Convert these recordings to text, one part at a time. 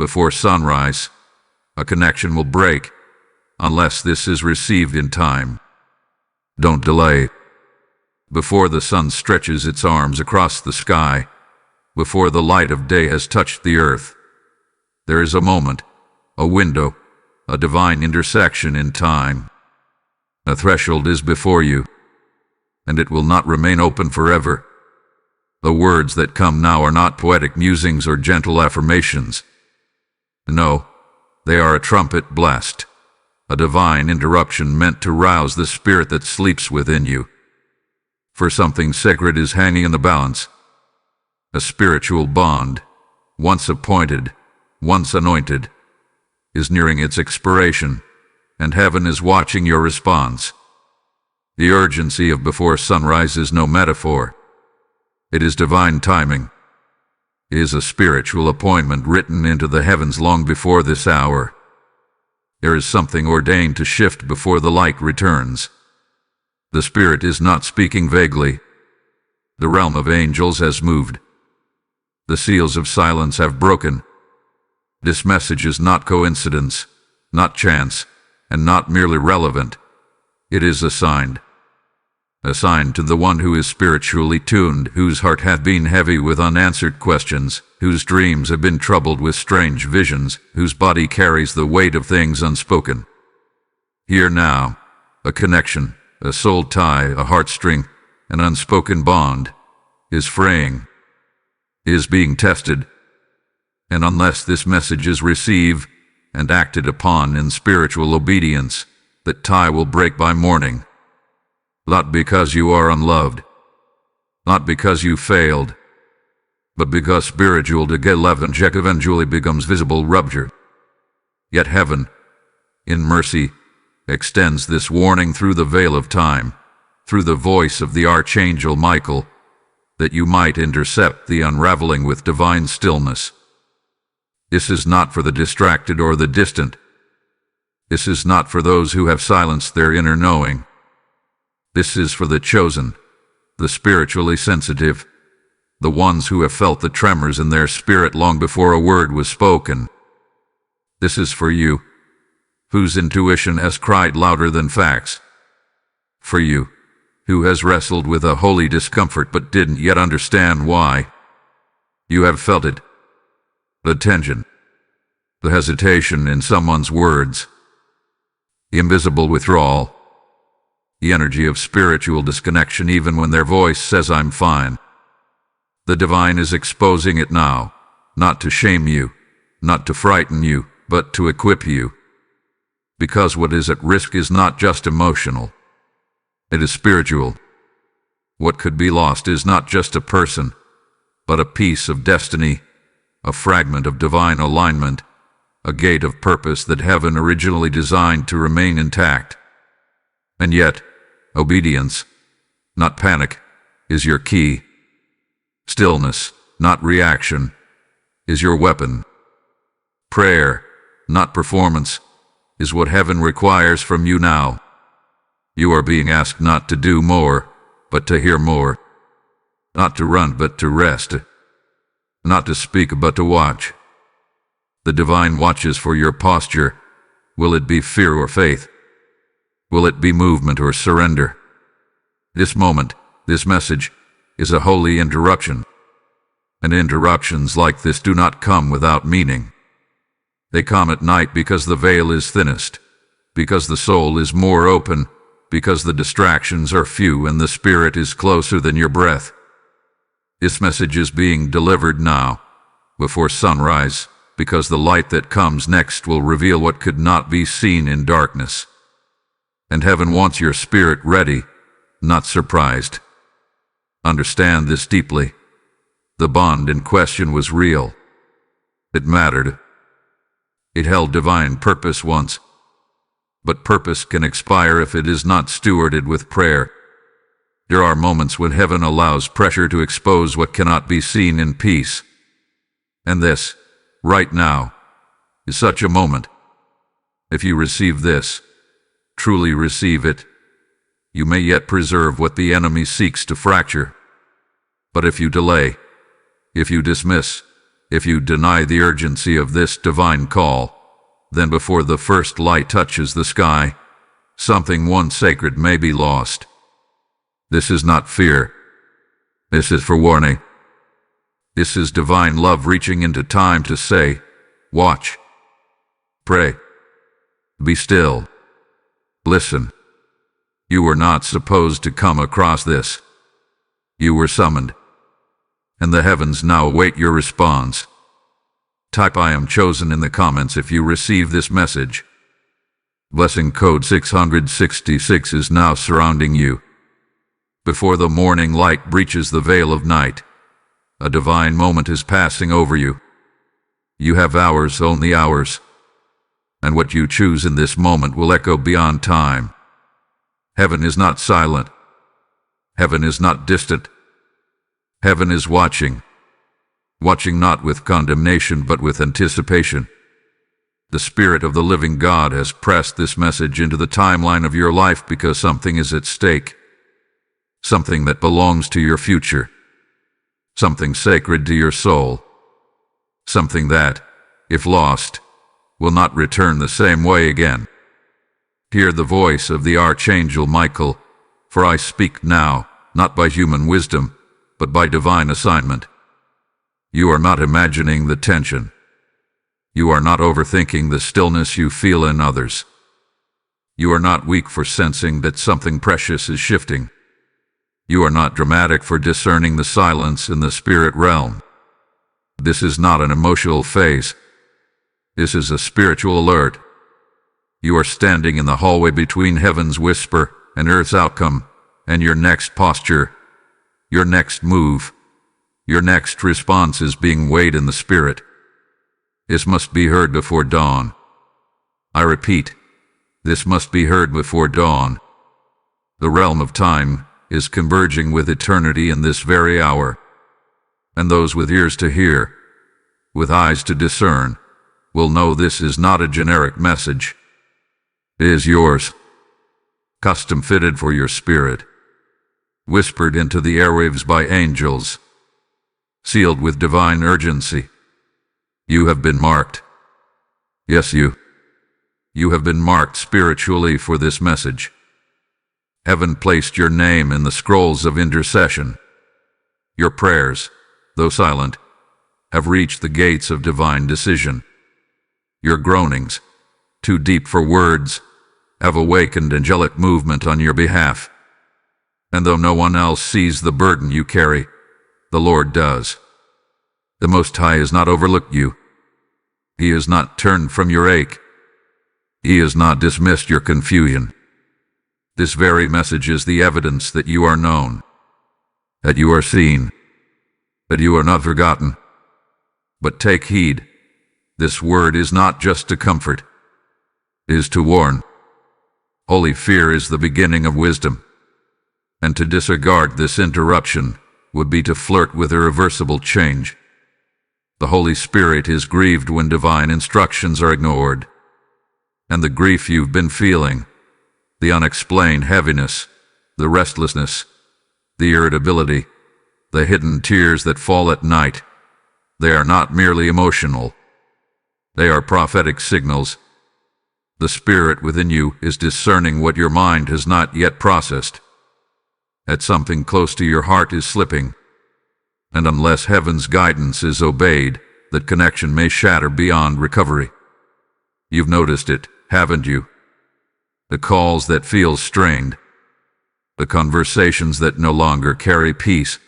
Before sunrise, a connection will break, unless this is received in time. Don't delay. Before the sun stretches its arms across the sky, before the light of day has touched the earth, there is a moment, a window, a divine intersection in time. A threshold is before you, and it will not remain open forever. The words that come now are not poetic musings or gentle affirmations. No, they are a trumpet blast, a divine interruption meant to rouse the spirit that sleeps within you. For something sacred is hanging in the balance. A spiritual bond, once appointed, once anointed, is nearing its expiration, and heaven is watching your response. The urgency of before sunrise is no metaphor. It is divine timing. It is a spiritual appointment written into the heavens long before this hour. There is something ordained to shift before the light returns. The Spirit is not speaking vaguely. The realm of angels has moved. The seals of silence have broken. This message is not coincidence, not chance, and not merely relevant. It is assigned to the one who is spiritually tuned, whose heart hath been heavy with unanswered questions, whose dreams have been troubled with strange visions, whose body carries the weight of things unspoken. Here now, a connection, a soul tie, a heartstring, an unspoken bond, is fraying, is being tested, and unless this message is received and acted upon in spiritual obedience, that tie will break by morning. Not because you are unloved, not because you failed, but because spiritual degelevant eventually becomes visible rupture. Yet heaven, in mercy, extends this warning through the veil of time, through the voice of the archangel Michael, that you might intercept the unraveling with divine stillness. This is not for the distracted or the distant. This is not for those who have silenced their inner knowing. This is for the chosen, the spiritually sensitive, the ones who have felt the tremors in their spirit long before a word was spoken. This is for you, whose intuition has cried louder than facts. For you, who has wrestled with a holy discomfort but didn't yet understand why. You have felt it. The tension, the hesitation in someone's words, the invisible withdrawal, the energy of spiritual disconnection even when their voice says I'm fine. The divine is exposing it now, not to shame you, not to frighten you, but to equip you. Because what is at risk is not just emotional. It is spiritual. What could be lost is not just a person, but a piece of destiny, a fragment of divine alignment, a gate of purpose that heaven originally designed to remain intact. And yet, obedience, not panic, is your key. Stillness, not reaction, is your weapon. Prayer, not performance, is what heaven requires from you now. You are being asked not to do more, but to hear more. Not to run, but to rest. Not to speak, but to watch. The divine watches for your posture. Will it be fear or faith? Will it be movement or surrender? This moment, this message, is a holy interruption. And interruptions like this do not come without meaning. They come at night because the veil is thinnest, because the soul is more open, because the distractions are few and the spirit is closer than your breath. This message is being delivered now, before sunrise, because the light that comes next will reveal what could not be seen in darkness. And heaven wants your spirit ready, not surprised. Understand this deeply. The bond in question was real. It mattered. It held divine purpose once. But purpose can expire if it is not stewarded with prayer. There are moments when heaven allows pressure to expose what cannot be seen in peace. And this, right now, is such a moment. If you receive this, truly receive it, you may yet preserve what the enemy seeks to fracture. But if you delay, if you dismiss, If you deny the urgency of this divine call, then before the first light touches the sky, something once sacred may be lost. This is not fear. This is forewarning. This is divine love reaching into time to say, watch, pray, be still, listen. You were not supposed to come across this. You were summoned, and the heavens now await your response. Type "I am chosen" in the comments if you receive this message. Blessing code 666 is now surrounding you. Before the morning light breaches the veil of night, a divine moment is passing over you. You have hours, only hours, and what you choose in this moment will echo beyond time. Heaven is not silent. Heaven is not distant. Heaven is watching. Watching not with condemnation but with anticipation. The Spirit of the living God has pressed this message into the timeline of your life because something is at stake. Something that belongs to your future. Something sacred to your soul. Something that, if lost, will not return the same way again. Hear the voice of the archangel Michael, for I speak now, not by human wisdom, but by divine assignment. You are not imagining the tension. You are not overthinking the stillness you feel in others. You are not weak for sensing that something precious is shifting. You are not dramatic for discerning the silence in the spirit realm. This is not an emotional phase. This is a spiritual alert. You are standing in the hallway between heaven's whisper and earth's outcome, and your next posture, your next move, your next response is being weighed in the spirit. This must be heard before dawn. I repeat, this must be heard before dawn. The realm of time is converging with eternity in this very hour, and those with ears to hear, with eyes to discern, will know this is not a generic message. It is yours, custom fitted for your spirit, whispered into the airwaves by angels, sealed with divine urgency. You have been marked. Yes, you have been marked spiritually for this message. Heaven placed your name in the scrolls of intercession. Your prayers, though silent, have reached the gates of divine decision. Your groanings, too deep for words, have awakened angelic movement on your behalf. And though no one else sees the burden you carry, the Lord does. The Most High has not overlooked you. He has not turned from your ache. He has not dismissed your confusion. This very message is the evidence that you are known, that you are seen, that you are not forgotten. But take heed, this word is not just to comfort, it is to warn. Holy fear is the beginning of wisdom, and to disregard this interruption would be to flirt with irreversible change. The Holy Spirit is grieved when divine instructions are ignored, and the grief you've been feeling, the unexplained heaviness, the restlessness, the irritability, the hidden tears that fall at night, they are not merely emotional. They are prophetic signals. The Spirit within you is discerning what your mind has not yet processed. That something close to your heart is slipping, and unless heaven's guidance is obeyed, that connection may shatter beyond recovery. You've noticed it, haven't you? The calls that feel strained, the conversations that no longer carry peace,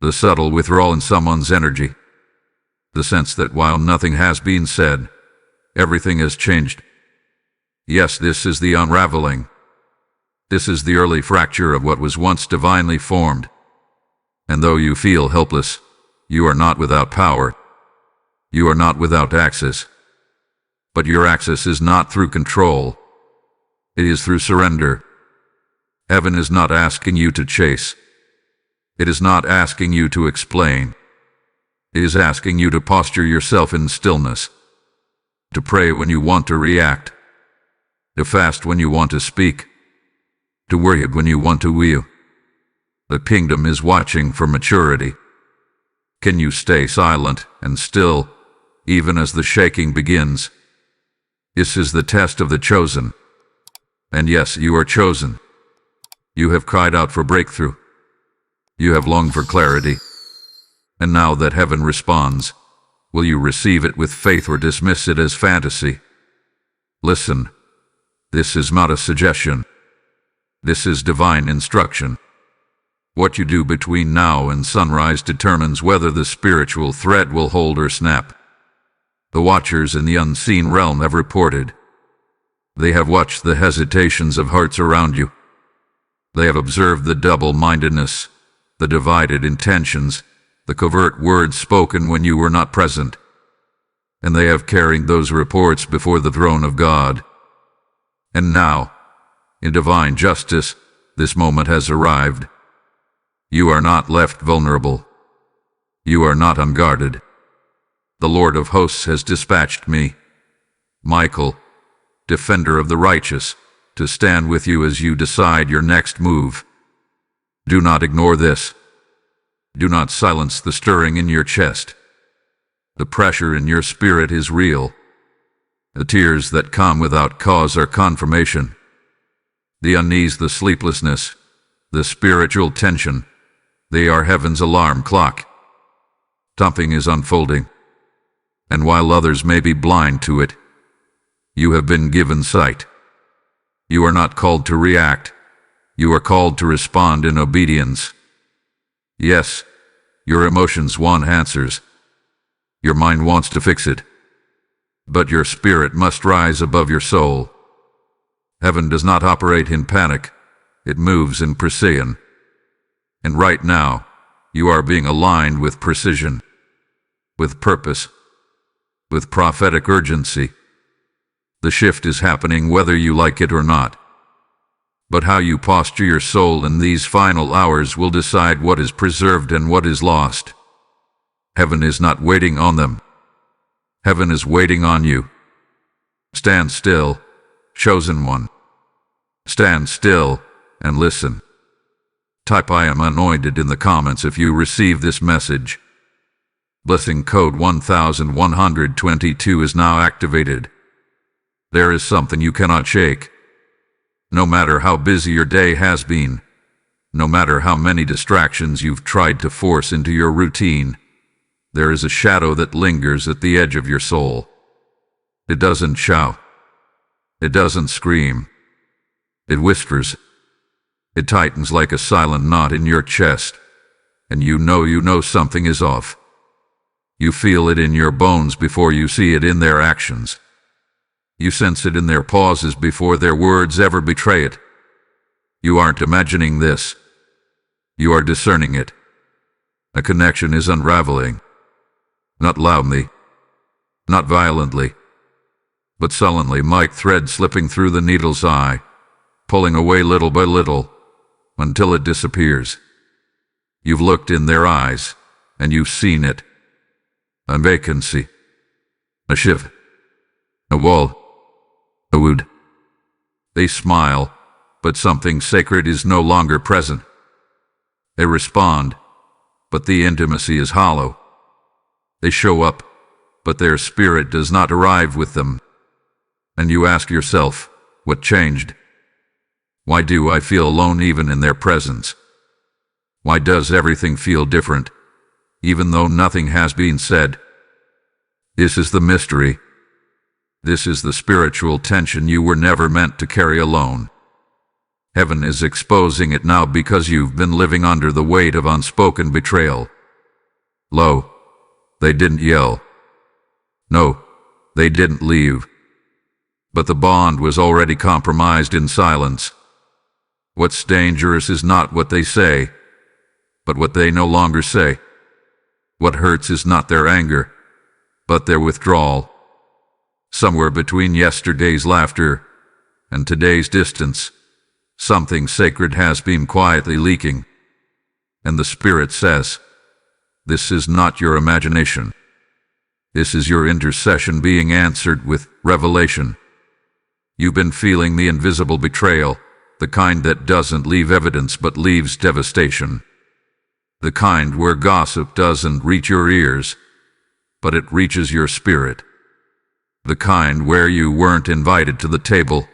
the subtle withdrawal in someone's energy, the sense that while nothing has been said, everything has changed. Yes, this is the unraveling. This is the early fracture of what was once divinely formed. And though you feel helpless, you are not without power. You are not without access. But your access is not through control. It is through surrender. Heaven is not asking you to chase. It is not asking you to explain. It is asking you to posture yourself in stillness, to pray when you want to react, to fast when you want to speak, to worship when you want to will. The kingdom is watching for maturity. Can you stay silent and still, even as the shaking begins? This is the test of the chosen. And yes, you are chosen. You have cried out for breakthrough. You have longed for clarity. And now that heaven responds, will you receive it with faith or dismiss it as fantasy? Listen, this is not a suggestion. This is divine instruction. What you do between now and sunrise determines whether the spiritual thread will hold or snap. The watchers in the unseen realm have reported. They have watched the hesitations of hearts around you. They have observed the double-mindedness, the divided intentions, the covert words spoken when you were not present. And they have carried those reports before the throne of God. And now, in divine justice, this moment has arrived. You are not left vulnerable. You are not unguarded. The Lord of hosts has dispatched me, Michael, defender of the righteous, to stand with you as you decide your next move. Do not ignore this. Do not silence the stirring in your chest. The pressure in your spirit is real. The tears that come without cause are confirmation. The unease, the sleeplessness, the spiritual tension, they are heaven's alarm clock. Something is unfolding. And while others may be blind to it, you have been given sight. You are not called to react. You are called to respond in obedience. Yes, your emotions want answers. Your mind wants to fix it. But your spirit must rise above your soul. Heaven does not operate in panic. It moves in precision. And right now, you are being aligned with precision, with purpose, with prophetic urgency. The shift is happening whether you like it or not. But how you posture your soul in these final hours will decide what is preserved and what is lost. Heaven is not waiting on them. Heaven is waiting on you. Stand still, chosen one. Stand still and listen. Type "I am anointed" in the comments if you receive this message. Blessing code 1122 is now activated. There is something you cannot shake. No matter how busy your day has been, no matter how many distractions you've tried to force into your routine, there is a shadow that lingers at the edge of your soul. It doesn't shout. It doesn't scream. It whispers. It tightens like a silent knot in your chest, and you know something is off. You feel it in your bones before you see it in their actions. You sense it in their pauses before their words ever betray it. You aren't imagining this. You are discerning it. A connection is unraveling. Not loudly, not violently, but sullenly, like thread slipping through the needle's eye, pulling away little by little, until it disappears. You've looked in their eyes, and you've seen it. A vacancy, a shift, a wall, a wound. They smile, but something sacred is no longer present. They respond, but the intimacy is hollow. They show up, but their spirit does not arrive with them. And you ask yourself, what changed? Why do I feel alone even in their presence? Why does everything feel different, even though nothing has been said? This is the mystery. This is the spiritual tension you were never meant to carry alone. Heaven is exposing it now because you've been living under the weight of unspoken betrayal. Lo, they didn't yell. No, they didn't leave. But the bond was already compromised in silence. What's dangerous is not what they say, but what they no longer say. What hurts is not their anger, but their withdrawal. Somewhere between yesterday's laughter and today's distance, something sacred has been quietly leaking. And the Spirit says, this is not your imagination. This is your intercession being answered with revelation. You've been feeling the invisible betrayal, the kind that doesn't leave evidence but leaves devastation. The kind where gossip doesn't reach your ears, but it reaches your spirit. The kind where you weren't invited to the table,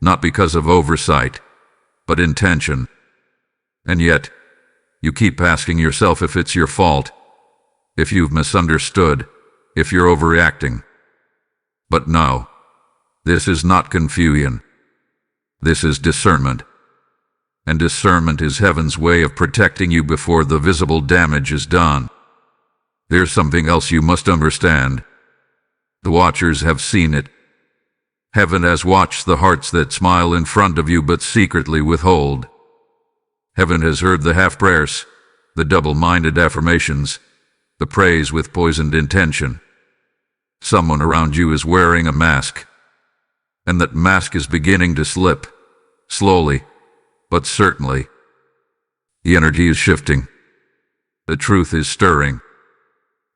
not because of oversight, but intention. And yet, you keep asking yourself if it's your fault, if you've misunderstood, if you're overreacting. But no, this is not confusion. This is discernment. And discernment is heaven's way of protecting you before the visible damage is done. There's something else you must understand. The watchers have seen it. Heaven has watched the hearts that smile in front of you but secretly withhold. Heaven has heard the half-prayers, the double-minded affirmations, the praise with poisoned intention. Someone around you is wearing a mask, and that mask is beginning to slip, slowly, but certainly. The energy is shifting. The truth is stirring.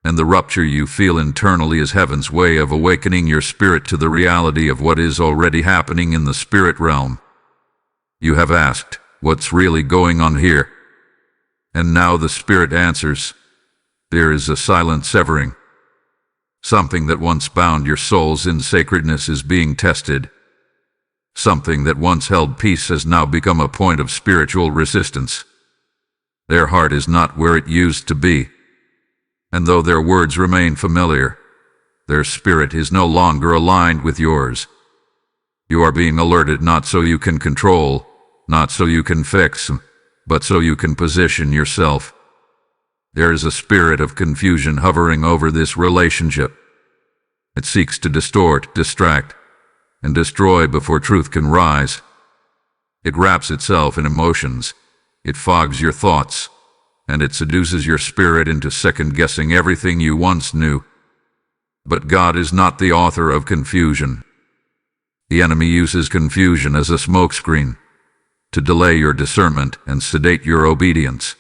And the rupture you feel internally is heaven's way of awakening your spirit to the reality of what is already happening in the spirit realm. You have asked, what's really going on here? And now the spirit answers. There is a silent severing. Something that once bound your souls in sacredness is being tested. Something that once held peace has now become a point of spiritual resistance. Their heart is not where it used to be. And though their words remain familiar, their spirit is no longer aligned with yours. You are being alerted not so you can control, not so you can fix, but so you can position yourself. There is a spirit of confusion hovering over this relationship. It seeks to distort, distract, and destroy before truth can rise. It wraps itself in emotions. It fogs your thoughts. And it seduces your spirit into second-guessing everything you once knew. But God is not the author of confusion. The enemy uses confusion as a smokescreen to delay your discernment and sedate your obedience.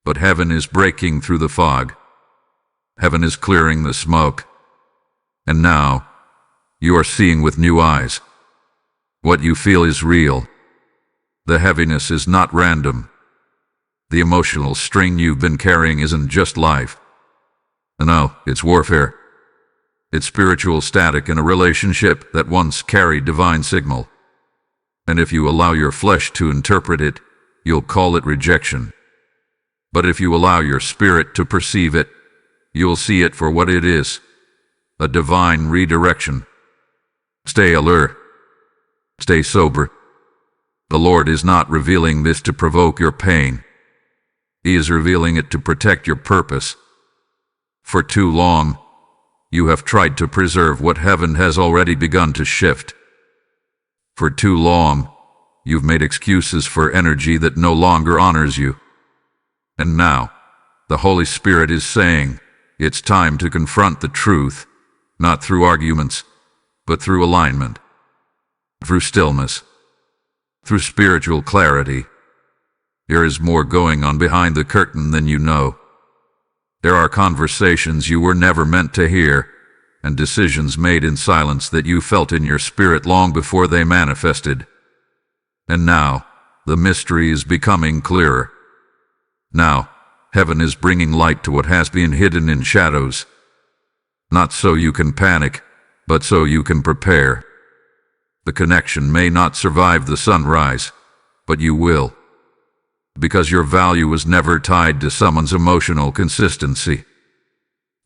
But heaven is breaking through the fog. Heaven is clearing the smoke. And now, you are seeing with new eyes. What you feel is real. The heaviness is not random. The emotional strain you've been carrying isn't just life. No, it's warfare. It's spiritual static in a relationship that once carried divine signal. And if you allow your flesh to interpret it, you'll call it rejection. But if you allow your spirit to perceive it, you'll see it for what it is, a divine redirection. Stay alert. Stay sober. The Lord is not revealing this to provoke your pain. He is revealing it to protect your purpose. For too long, you have tried to preserve what heaven has already begun to shift. For too long, you've made excuses for energy that no longer honors you. And now, the Holy Spirit is saying, it's time to confront the truth, not through arguments, but through alignment, through stillness, through spiritual clarity. There is more going on behind the curtain than you know. There are conversations you were never meant to hear, and decisions made in silence that you felt in your spirit long before they manifested. And now, the mystery is becoming clearer. Now, heaven is bringing light to what has been hidden in shadows. Not so you can panic, but so you can prepare. The connection may not survive the sunrise, but you will. Because your value was never tied to someone's emotional consistency.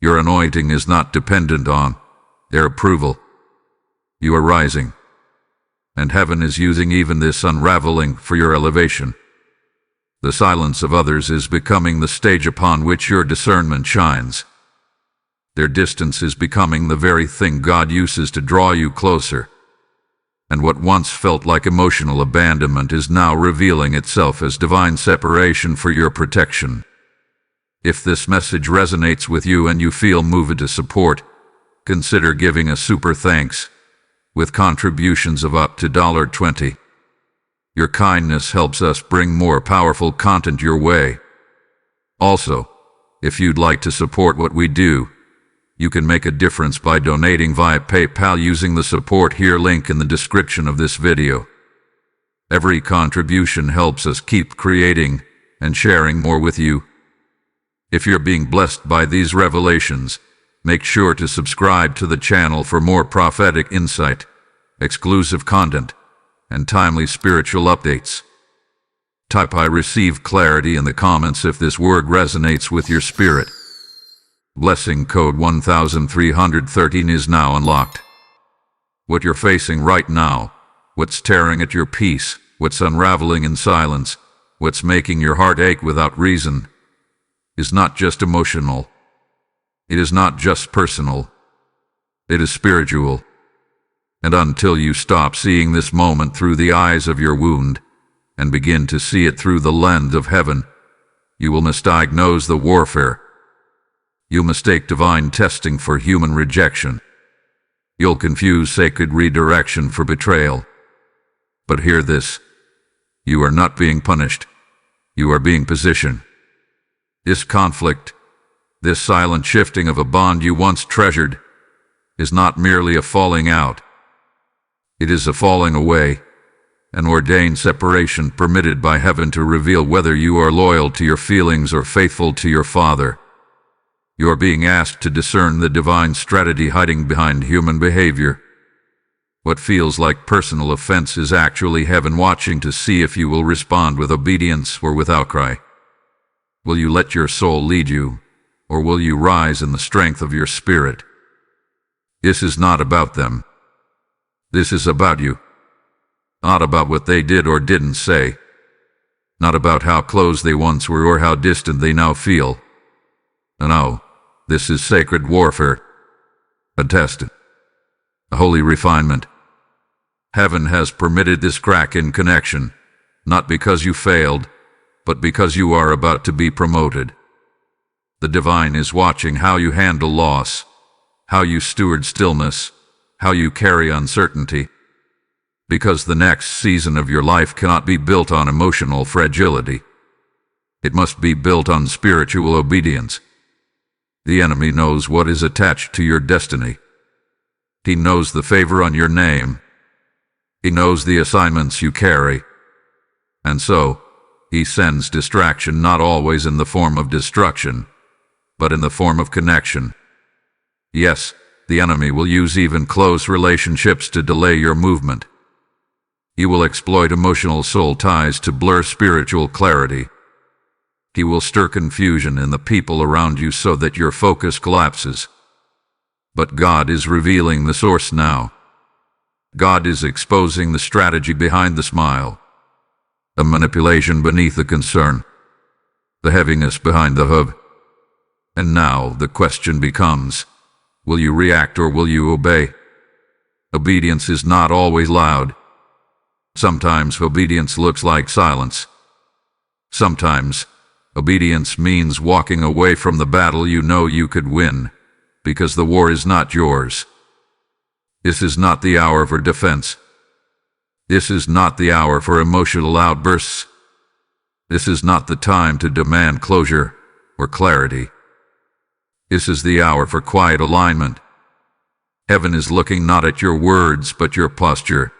Your anointing is not dependent on their approval. You are rising, and heaven is using even this unraveling for your elevation. The silence of others is becoming the stage upon which your discernment shines. Their distance is becoming the very thing God uses to draw you closer. And what once felt like emotional abandonment is now revealing itself as divine separation for your protection. If this message resonates with you and you feel moved to support, consider giving a super thanks with contributions of up to $20. Your kindness helps us bring more powerful content your way. Also, if you'd like to support what we do, you can make a difference by donating via PayPal using the support here link in the description of this video. Every contribution helps us keep creating and sharing more with you. If you're being blessed by these revelations, make sure to subscribe to the channel for more prophetic insight, exclusive content, and timely spiritual updates. Type "I receive clarity" in the comments if this word resonates with your spirit. Blessing code 1313 is now unlocked. What you're facing right now, what's tearing at your peace, what's unraveling in silence, what's making your heart ache without reason, is not just emotional. It is not just personal. It is spiritual. And until you stop seeing this moment through the eyes of your wound and begin to see it through the lens of heaven, you will misdiagnose the warfare. You'll mistake divine testing for human rejection. You'll confuse sacred redirection for betrayal. But hear this: you are not being punished. You are being positioned. This conflict, this silent shifting of a bond you once treasured, is not merely a falling out. It is a falling away, an ordained separation permitted by heaven to reveal whether you are loyal to your feelings or faithful to your Father. You are being asked to discern the divine strategy hiding behind human behavior. What feels like personal offense is actually heaven watching to see if you will respond with obedience or with outcry. Will you let your soul lead you, or will you rise in the strength of your spirit? This is not about them. This is about you. Not about what they did or didn't say. Not about how close they once were or how distant they now feel. No, this is sacred warfare. A test. A holy refinement. Heaven has permitted this crack in connection, not because you failed, but because you are about to be promoted. The divine is watching how you handle loss, how you steward stillness, how you carry uncertainty. Because the next season of your life cannot be built on emotional fragility. It must be built on spiritual obedience. The enemy knows what is attached to your destiny. He knows the favor on your name. He knows the assignments you carry. And so, he sends distraction, not always in the form of destruction, but in the form of connection. Yes, the enemy will use even close relationships to delay your movement. He will exploit emotional soul ties to blur spiritual clarity. He will stir confusion in the people around you so that your focus collapses. But God is revealing the source now. God is exposing the strategy behind the smile, the manipulation beneath the concern, the heaviness behind the hub. And now the question becomes, will you react or will you obey? Obedience is not always loud. Sometimes obedience looks like silence. Sometimes obedience means walking away from the battle you know you could win, because the war is not yours. This is not the hour for defense. This is not the hour for emotional outbursts. This is not the time to demand closure or clarity. This is the hour for quiet alignment. Heaven is looking not at your words but your posture.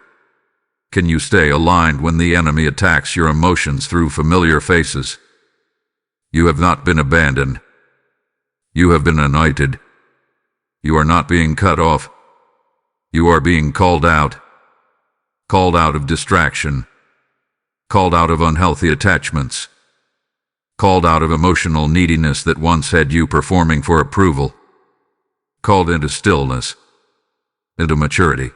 Can you stay aligned when the enemy attacks your emotions through familiar faces? You have not been abandoned. You have been anointed. You are not being cut off. You are being called out. Called out of distraction. Called out of unhealthy attachments. Called out of emotional neediness that once had you performing for approval. Called into stillness. Into maturity.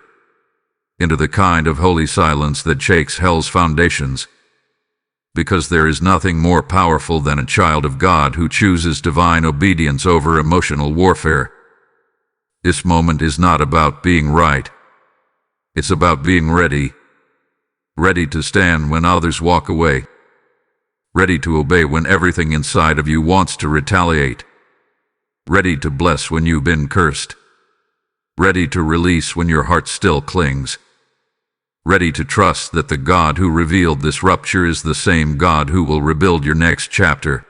Into the kind of holy silence that shakes hell's foundations. Because there is nothing more powerful than a child of God who chooses divine obedience over emotional warfare. This moment is not about being right. It's about being ready. Ready to stand when others walk away. Ready to obey when everything inside of you wants to retaliate. Ready to bless when you've been cursed. Ready to release when your heart still clings. Ready to trust that the God who revealed this rupture is the same God who will rebuild your next chapter.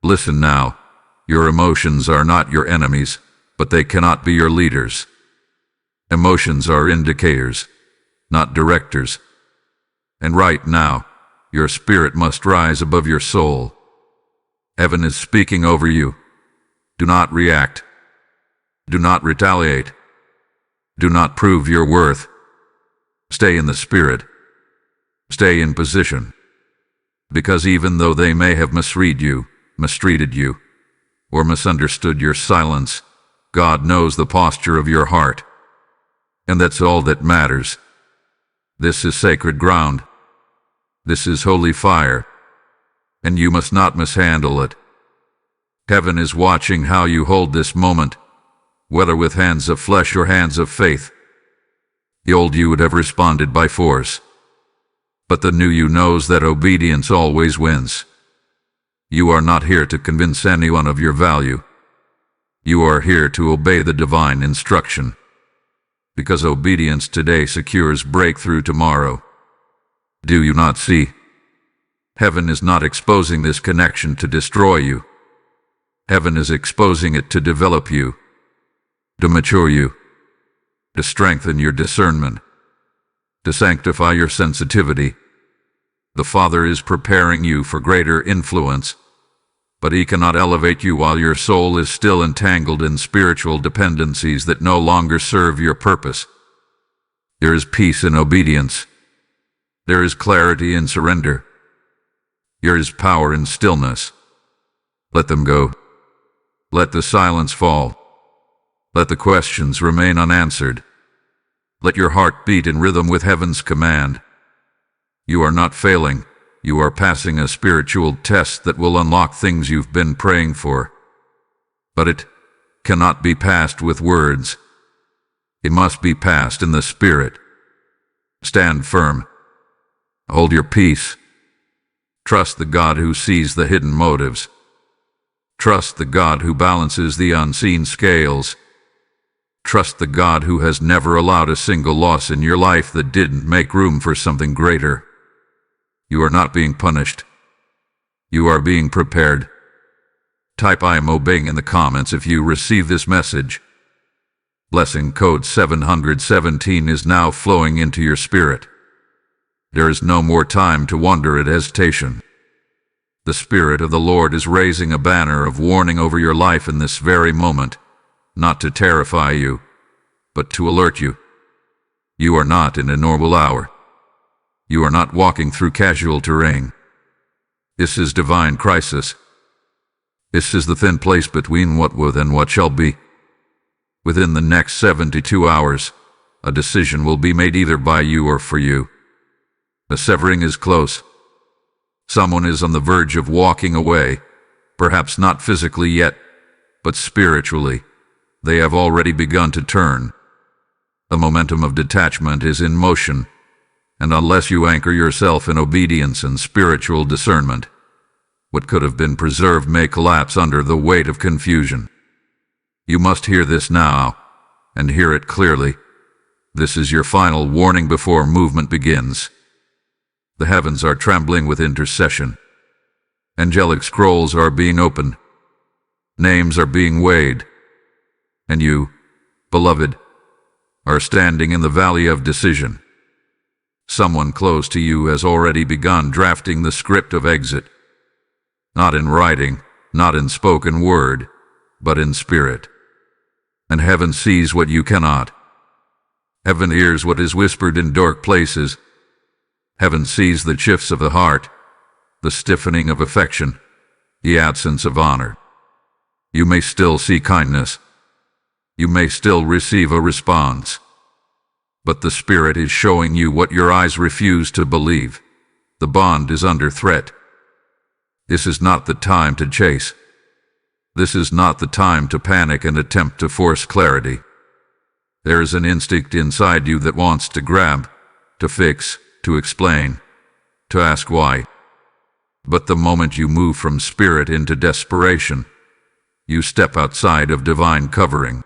Listen now, your emotions are not your enemies, but they cannot be your leaders. Emotions are indicators, not directors. And right now, your spirit must rise above your soul. Heaven is speaking over you. Do not react. Do not retaliate. Do not prove your worth. Stay in the Spirit. Stay in position. Because even though they may have mistreated you, or misunderstood your silence, God knows the posture of your heart. And that's all that matters. This is sacred ground. This is holy fire. And you must not mishandle it. Heaven is watching how you hold this moment, whether with hands of flesh or hands of faith. The old you would have responded by force. But the new you knows that obedience always wins. You are not here to convince anyone of your value. You are here to obey the divine instruction. Because obedience today secures breakthrough tomorrow. Do you not see? Heaven is not exposing this connection to destroy you. Heaven is exposing it to develop you, to mature you, to strengthen your discernment, to sanctify your sensitivity. The Father is preparing you for greater influence, but He cannot elevate you while your soul is still entangled in spiritual dependencies that no longer serve your purpose. There is peace in obedience. There is clarity in surrender. There is power in stillness. Let them go. Let the silence fall. Let the questions remain unanswered. Let your heart beat in rhythm with heaven's command. You are not failing. You are passing a spiritual test that will unlock things you've been praying for. But it cannot be passed with words. It must be passed in the Spirit. Stand firm. Hold your peace. Trust the God who sees the hidden motives. Trust the God who balances the unseen scales. Trust the God who has never allowed a single loss in your life that didn't make room for something greater. You are not being punished. You are being prepared. Type "I am obeying" in the comments if you receive this message. Blessing code 717 is now flowing into your spirit. There is no more time to wonder at hesitation. The Spirit of the Lord is raising a banner of warning over your life in this very moment, not to terrify you, but to alert you. You are not in a normal hour. You are not walking through casual terrain. This is divine crisis. This is the thin place between what was and what shall be. Within the next 72 hours, a decision will be made either by you or for you. The severing is close. Someone is on the verge of walking away, perhaps not physically yet, but spiritually. They have already begun to turn. The momentum of detachment is in motion, and unless you anchor yourself in obedience and spiritual discernment, what could have been preserved may collapse under the weight of confusion. You must hear this now, and hear it clearly. This is your final warning before movement begins. The heavens are trembling with intercession. Angelic scrolls are being opened. Names are being weighed. And you, beloved, are standing in the valley of decision. Someone close to you has already begun drafting the script of exit. Not in writing, not in spoken word, but in spirit. And heaven sees what you cannot. Heaven hears what is whispered in dark places. Heaven sees the shifts of the heart, the stiffening of affection, the absence of honor. You may still see kindness. You may still receive a response. But the Spirit is showing you what your eyes refuse to believe. The bond is under threat. This is not the time to chase. This is not the time to panic and attempt to force clarity. There is an instinct inside you that wants to grab, to fix, to explain, to ask why. But the moment you move from spirit into desperation, you step outside of divine covering.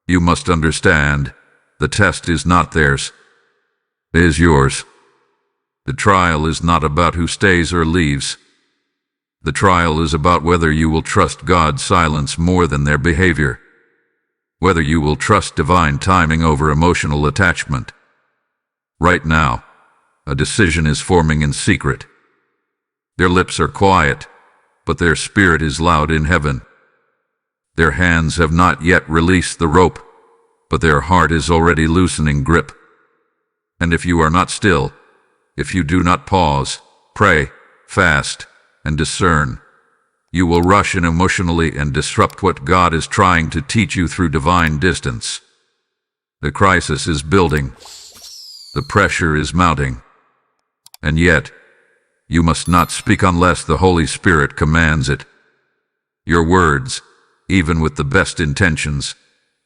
You must understand, the test is not theirs. It is yours. The trial is not about who stays or leaves. The trial is about whether you will trust God's silence more than their behavior. Whether you will trust divine timing over emotional attachment. Right now, a decision is forming in secret. Their lips are quiet, but their spirit is loud in heaven. Their hands have not yet released the rope, but their heart is already loosening grip. And if you are not still, if you do not pause, pray, fast, and discern, you will rush in emotionally and disrupt what God is trying to teach you through divine distance. The crisis is building. The pressure is mounting. And yet, you must not speak unless the Holy Spirit commands it. Your words, even with the best intentions,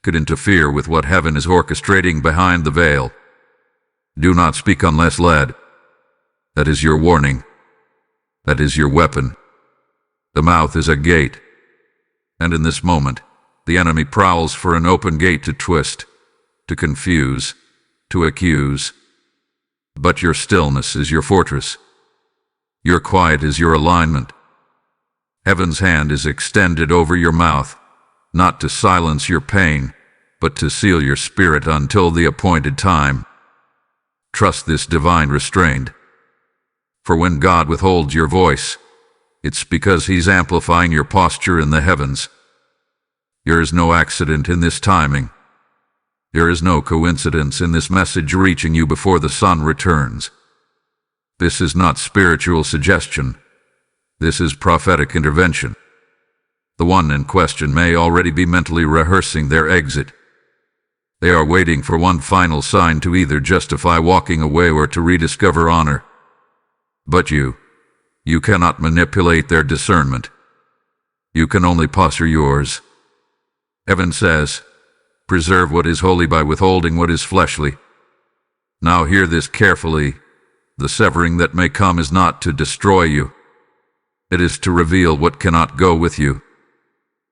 could interfere with what heaven is orchestrating behind the veil. Do not speak unless led. That is your warning. That is your weapon. The mouth is a gate. And in this moment, the enemy prowls for an open gate to twist, to confuse, to accuse. But your stillness is your fortress. Your quiet is your alignment. Heaven's hand is extended over your mouth, not to silence your pain, but to seal your spirit until the appointed time. Trust this divine restraint. For when God withholds your voice, it's because He's amplifying your posture in the heavens. There is no accident in this timing. There is no coincidence in this message reaching you before the sun returns. This is not spiritual suggestion. This is prophetic intervention. The one in question may already be mentally rehearsing their exit. They are waiting for one final sign to either justify walking away or to rediscover honor. But you cannot manipulate their discernment. You can only posture yours. Heaven says, preserve what is holy by withholding what is fleshly. Now hear this carefully. The severing that may come is not to destroy you. It is to reveal what cannot go with you.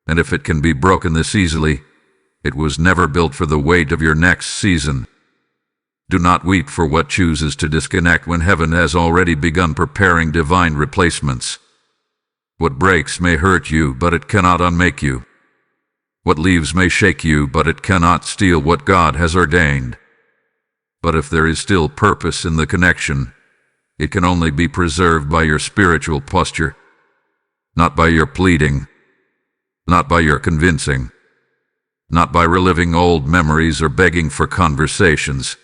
And if it can be broken this easily, it was never built for the weight of your next season. Do not weep for what chooses to disconnect when heaven has already begun preparing divine replacements. What breaks may hurt you, but it cannot unmake you. What leaves may shake you, but it cannot steal what God has ordained. But if there is still purpose in the connection, it can only be preserved by your spiritual posture, not by your pleading, not by your convincing, not by reliving old memories or begging for conversations.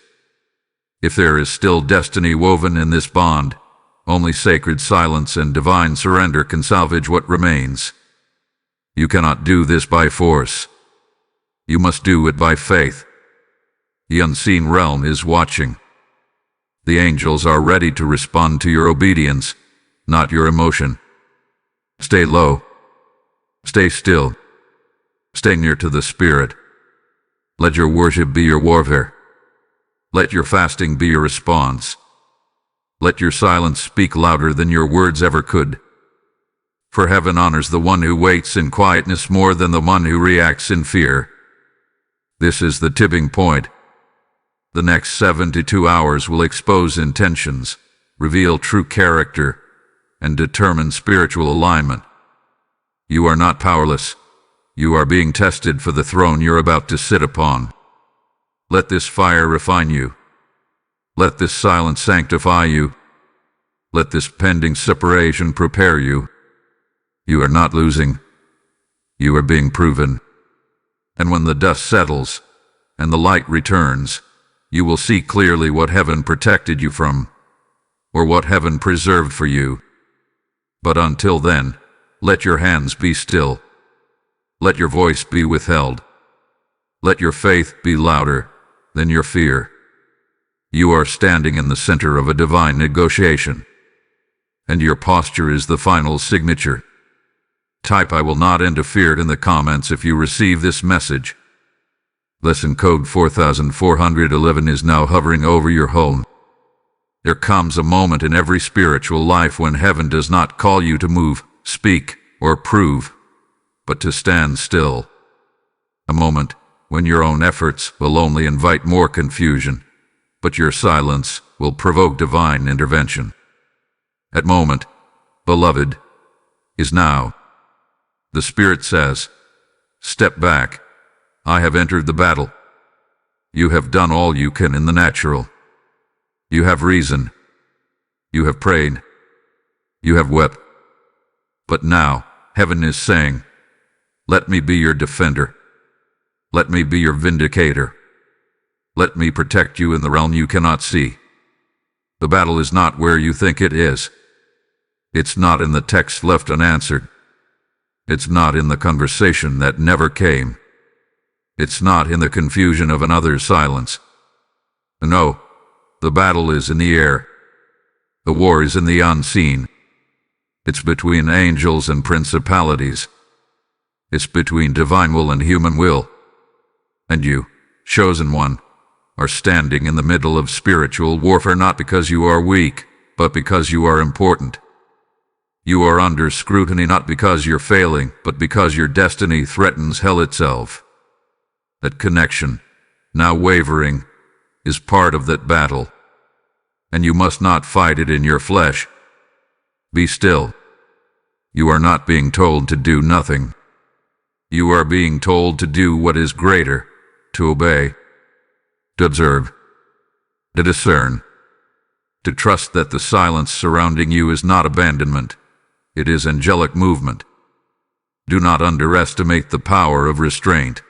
If there is still destiny woven in this bond, only sacred silence and divine surrender can salvage what remains. You cannot do this by force. You must do it by faith. The unseen realm is watching. The angels are ready to respond to your obedience, not your emotion. Stay low. Stay still. Stay near to the Spirit. Let your worship be your warfare. Let your fasting be your response. Let your silence speak louder than your words ever could. For heaven honors the one who waits in quietness more than the one who reacts in fear. This is the tipping point. The next 72 hours will expose intentions, reveal true character, and determine spiritual alignment. You are not powerless. You are being tested for the throne you're about to sit upon. Let this fire refine you. Let this silence sanctify you. Let this pending separation prepare you. You are not losing. You are being proven. And when the dust settles and the light returns, you will see clearly what heaven protected you from, or what heaven preserved for you. But until then, let your hands be still. Let your voice be withheld. Let your faith be louder than your fear. You are standing in the center of a divine negotiation, and your posture is the final signature. Type "I will not interfere" in the comments if you receive this message. Lesson code 4411 is now hovering over your home. There comes a moment in every spiritual life when heaven does not call you to move, speak, or prove, but to stand still. A moment when your own efforts will only invite more confusion, but your silence will provoke divine intervention. That moment, beloved, is now. The Spirit says, "Step back. I have entered the battle. You have done all you can in the natural. You have reasoned. You have prayed. You have wept. But now, heaven is saying, let me be your defender. Let me be your vindicator. Let me protect you in the realm you cannot see. The battle is not where you think it is. It's not in the text left unanswered. It's not in the conversation that never came. It's not in the confusion of another's silence. No, the battle is in the air. The war is in the unseen. It's between angels and principalities. It's between divine will and human will. And you, chosen one, are standing in the middle of spiritual warfare not because you are weak, but because you are important. You are under scrutiny not because you're failing, but because your destiny threatens hell itself. That connection, now wavering, is part of that battle, and you must not fight it in your flesh. Be still. You are not being told to do nothing. You are being told to do what is greater, to obey, to observe, to discern, to trust that the silence surrounding you is not abandonment, it is angelic movement. Do not underestimate the power of restraint.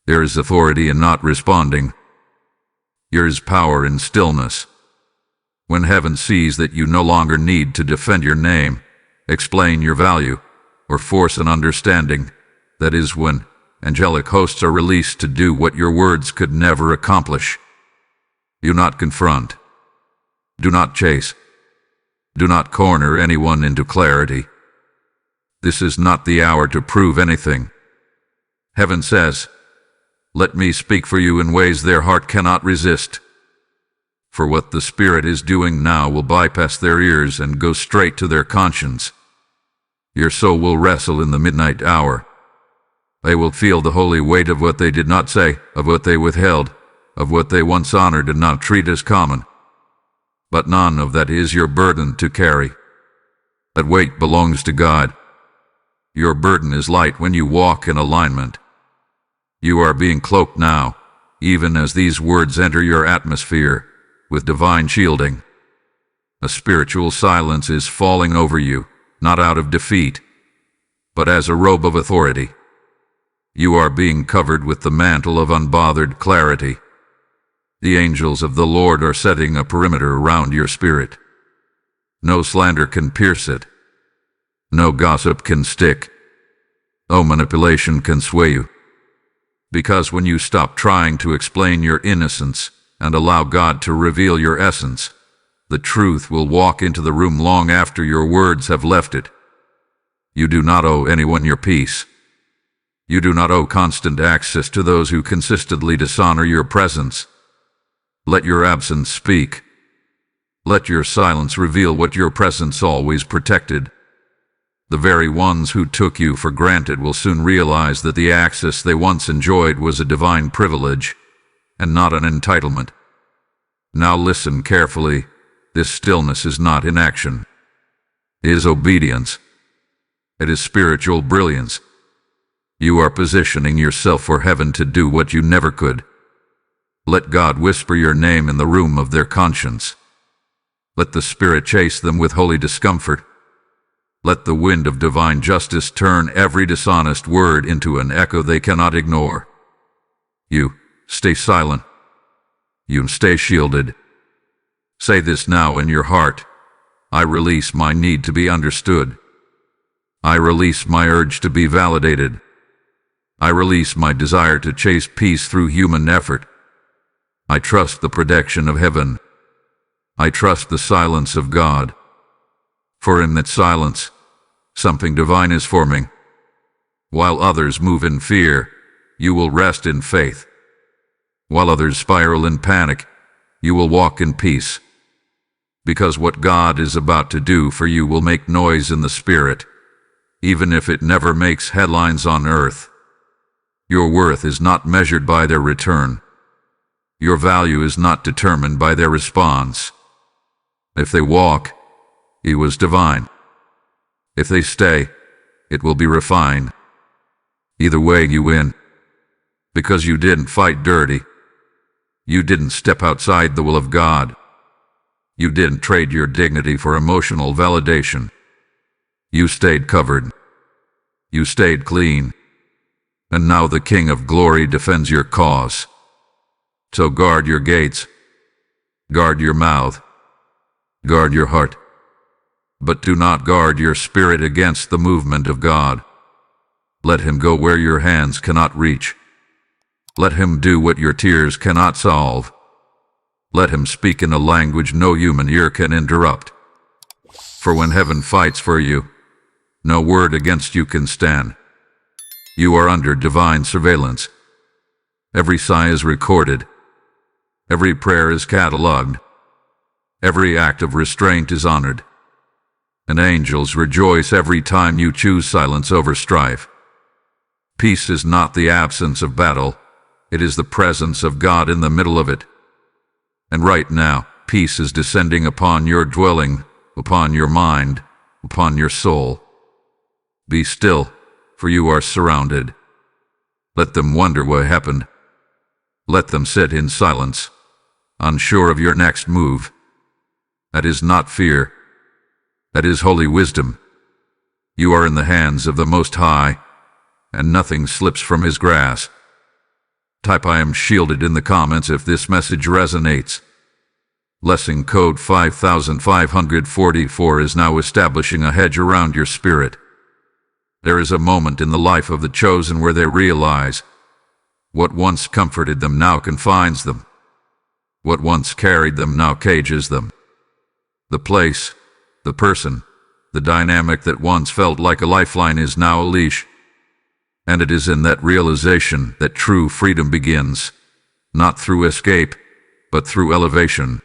There is authority in not responding. There is power in stillness. When heaven sees that you no longer need to defend your name, explain your value, or force an understanding, that is when angelic hosts are released to do what your words could never accomplish. Do not confront. Do not chase. Do not corner anyone into clarity. This is not the hour to prove anything. Heaven says, let me speak for you in ways their heart cannot resist. For what the Spirit is doing now will bypass their ears and go straight to their conscience. Your soul will wrestle in the midnight hour. They will feel the holy weight of what they did not say, of what they withheld, of what they once honored and now treat as common. But none of that is your burden to carry. That weight belongs to God. Your burden is light when you walk in alignment. You are being cloaked now, even as these words enter your atmosphere, with divine shielding. A spiritual silence is falling over you, not out of defeat, but as a robe of authority. You are being covered with the mantle of unbothered clarity. The angels of the Lord are setting a perimeter around your spirit. No slander can pierce it. No gossip can stick. No manipulation can sway you. Because when you stop trying to explain your innocence and allow God to reveal your essence, the truth will walk into the room long after your words have left it. You do not owe anyone your peace. You do not owe constant access to those who consistently dishonor your presence. Let your absence speak. Let your silence reveal what your presence always protected. The very ones who took you for granted will soon realize that the access they once enjoyed was a divine privilege, and not an entitlement. Now listen carefully. This stillness is not inaction. It is obedience. It is spiritual brilliance. You are positioning yourself for heaven to do what you never could. Let God whisper your name in the room of their conscience. Let the Spirit chase them with holy discomfort. Let the wind of divine justice turn every dishonest word into an echo they cannot ignore. You, stay silent. You stay shielded. Say this now in your heart. I release my need to be understood. I release my urge to be validated. I release my desire to chase peace through human effort. I trust the protection of heaven. I trust the silence of God. For in that silence, something divine is forming. While others move in fear, you will rest in faith. While others spiral in panic, you will walk in peace. Because what God is about to do for you will make noise in the Spirit, even if it never makes headlines on earth. Your worth is not measured by their return. Your value is not determined by their response. If they walk, it was divine. If they stay, it will be refined. Either way, you win. Because you didn't fight dirty. You didn't step outside the will of God. You didn't trade your dignity for emotional validation. You stayed covered. You stayed clean. And now the King of Glory defends your cause. So guard your gates. Guard your mouth. Guard your heart. But do not guard your spirit against the movement of God. Let him go where your hands cannot reach. Let him do what your tears cannot solve. Let him speak in a language no human ear can interrupt. For when heaven fights for you, no word against you can stand. You are under divine surveillance. Every sigh is recorded. Every prayer is catalogued. Every act of restraint is honored. And angels rejoice every time you choose silence over strife. Peace is not the absence of battle. It is the presence of God in the middle of it. And right now, peace is descending upon your dwelling, upon your mind, upon your soul. Be still, for you are surrounded. Let them wonder what happened. Let them sit in silence, unsure of your next move. That is not fear. That is holy wisdom. You are in the hands of the Most High, and nothing slips from his grasp. Type I am shielded in the comments if this message resonates. Lesson code 5544 is now establishing a hedge around your spirit. There is a moment in the life of the chosen where they realize what once comforted them now confines them. What once carried them now cages them. The place, the person, the dynamic that once felt like a lifeline is now a leash. And it is in that realization that true freedom begins, not through escape, but through elevation.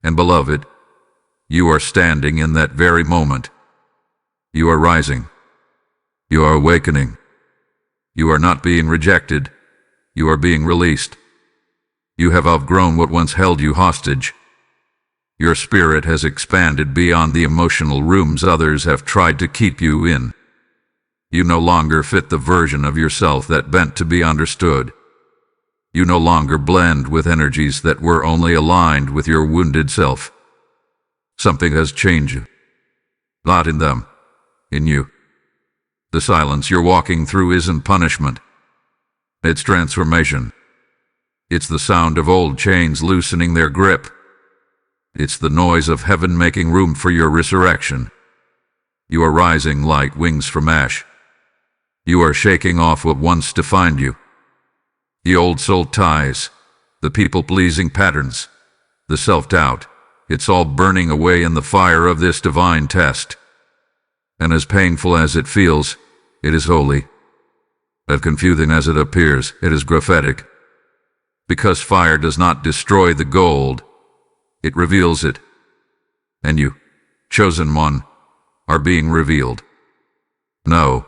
And beloved, you are standing in that very moment. You are rising. You are awakening. You are not being rejected. You are being released. You have outgrown what once held you hostage. Your spirit has expanded beyond the emotional rooms others have tried to keep you in. You no longer fit the version of yourself that bent to be understood. You no longer blend with energies that were only aligned with your wounded self. Something has changed. Not in them, in you. The silence you're walking through isn't punishment. It's transformation. It's the sound of old chains loosening their grip. It's the noise of heaven making room for your resurrection. You are rising like wings from ash. You are shaking off what once defined you. The old soul ties, the people-pleasing patterns, the self-doubt, it's all burning away in the fire of this divine test. And as painful as it feels, it is holy. As confusing as it appears, it is prophetic. Because fire does not destroy the gold, it reveals it. And you, chosen one, are being revealed. No.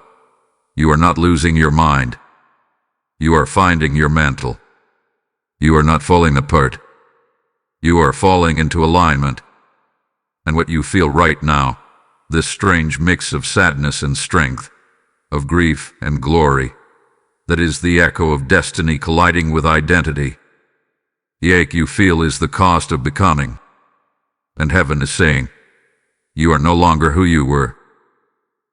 You are not losing your mind. You are finding your mantle. You are not falling apart. You are falling into alignment. And what you feel right now, this strange mix of sadness and strength, of grief and glory, that is the echo of destiny colliding with identity. The ache you feel is the cost of becoming. And heaven is saying, you are no longer who you were.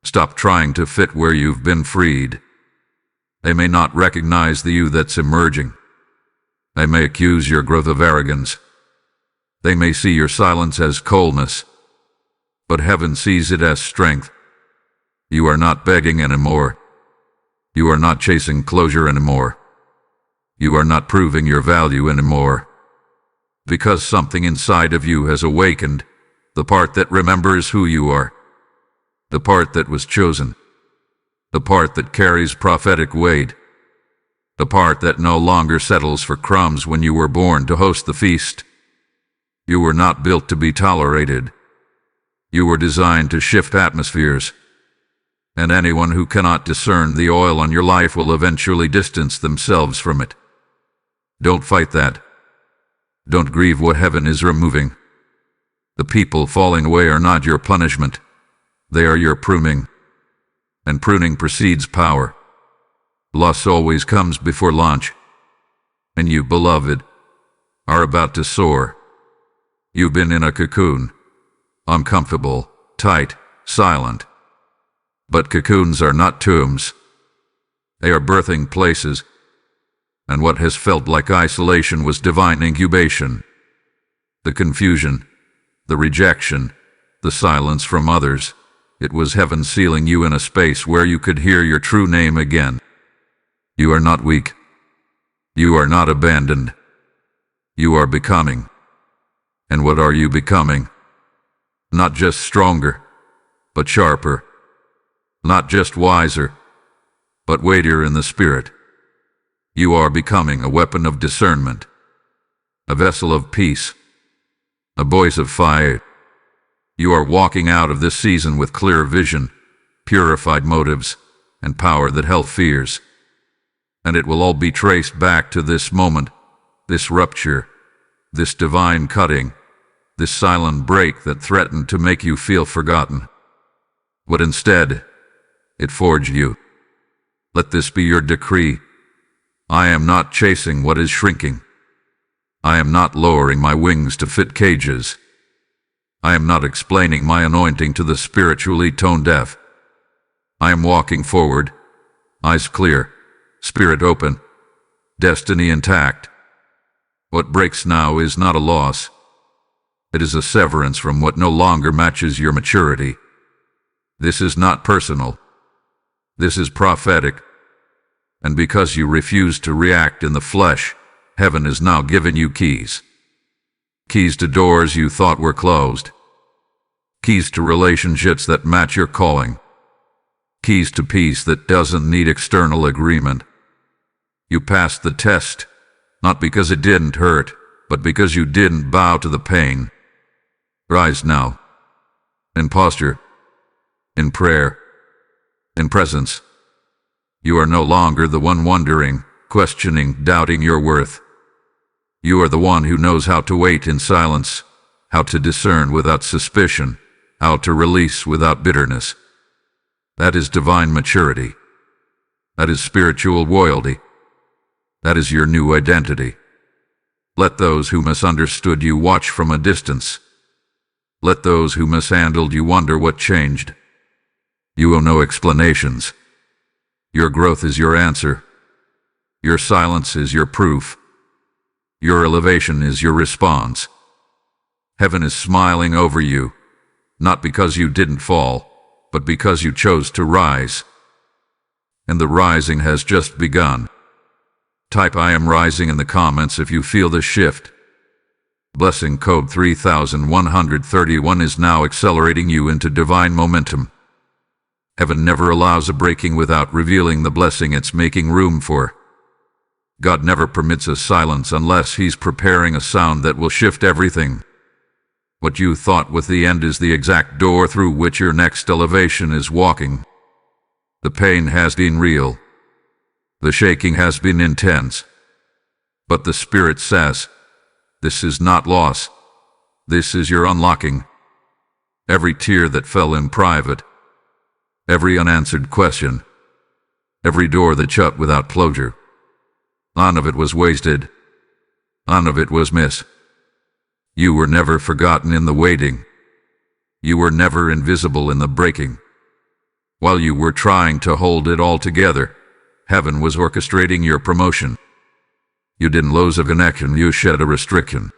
Stop trying to fit where you've been freed. They may not recognize the you that's emerging. They may accuse your growth of arrogance. They may see your silence as coldness. But heaven sees it as strength. You are not begging anymore. You are not chasing closure anymore. You are not proving your value anymore. Because something inside of you has awakened, the part that remembers who you are. The part that was chosen. The part that carries prophetic weight. The part that no longer settles for crumbs when you were born to host the feast. You were not built to be tolerated. You were designed to shift atmospheres. And anyone who cannot discern the oil on your life will eventually distance themselves from it. Don't fight that. Don't grieve what heaven is removing. The people falling away are not your punishment. They are your pruning. And pruning precedes power. Loss always comes before launch. And you, beloved, are about to soar. You've been in a cocoon. Uncomfortable, tight, silent, But cocoons are not tombs. They are birthing places. And what has felt like isolation was divine incubation. The confusion, the rejection, the silence from others, it was heaven sealing you in a space where you could hear your true name again. You are not weak. You are not abandoned. You are becoming. And what are you becoming? Not just stronger, but sharper. Not just wiser, but weightier in the spirit. You are becoming a weapon of discernment, a vessel of peace, a voice of fire. You are walking out of this season with clear vision, purified motives, and power that hell fears. And it will all be traced back to this moment, this rupture, this divine cutting, this silent break that threatened to make you feel forgotten. But instead, it forged you. Let this be your decree. I am not chasing what is shrinking. I am not lowering my wings to fit cages. I am not explaining my anointing to the spiritually tone deaf. I am walking forward, eyes clear, spirit open, destiny intact. What breaks now is not a loss. It is a severance from what no longer matches your maturity. This is not personal. This is prophetic. And because you refuse to react in the flesh, heaven has now given you keys. Keys to doors you thought were closed. Keys to relationships that match your calling. Keys to peace that doesn't need external agreement. You passed the test, not because it didn't hurt, but because you didn't bow to the pain. Rise now. In posture. In prayer. In presence. You are no longer the one wondering, questioning, doubting your worth. You are the one who knows how to wait in silence, how to discern without suspicion, how to release without bitterness. That is divine maturity. That is spiritual royalty. That is your new identity. Let those who misunderstood you watch from a distance. Let those who mishandled you wonder what changed. You owe no explanations. Your growth is your answer. Your silence is your proof. Your elevation is your response. Heaven is smiling over you, not because you didn't fall, but because you chose to rise. And the rising has just begun. Type I am rising in the comments if you feel the shift. Blessing code 3131 is now accelerating you into divine momentum. Heaven never allows a breaking without revealing the blessing it's making room for. God never permits a silence unless He's preparing a sound that will shift everything. What you thought was the end is the exact door through which your next elevation is walking. The pain has been real. The shaking has been intense. But the Spirit says, this is not loss. This is your unlocking. Every tear that fell in private, every unanswered question, every door that shut without closure, none of it was wasted. None of it was missed. You were never forgotten in the waiting. You were never invisible in the breaking. While you were trying to hold it all together, heaven was orchestrating your promotion. You didn't lose a connection, you shed a restriction.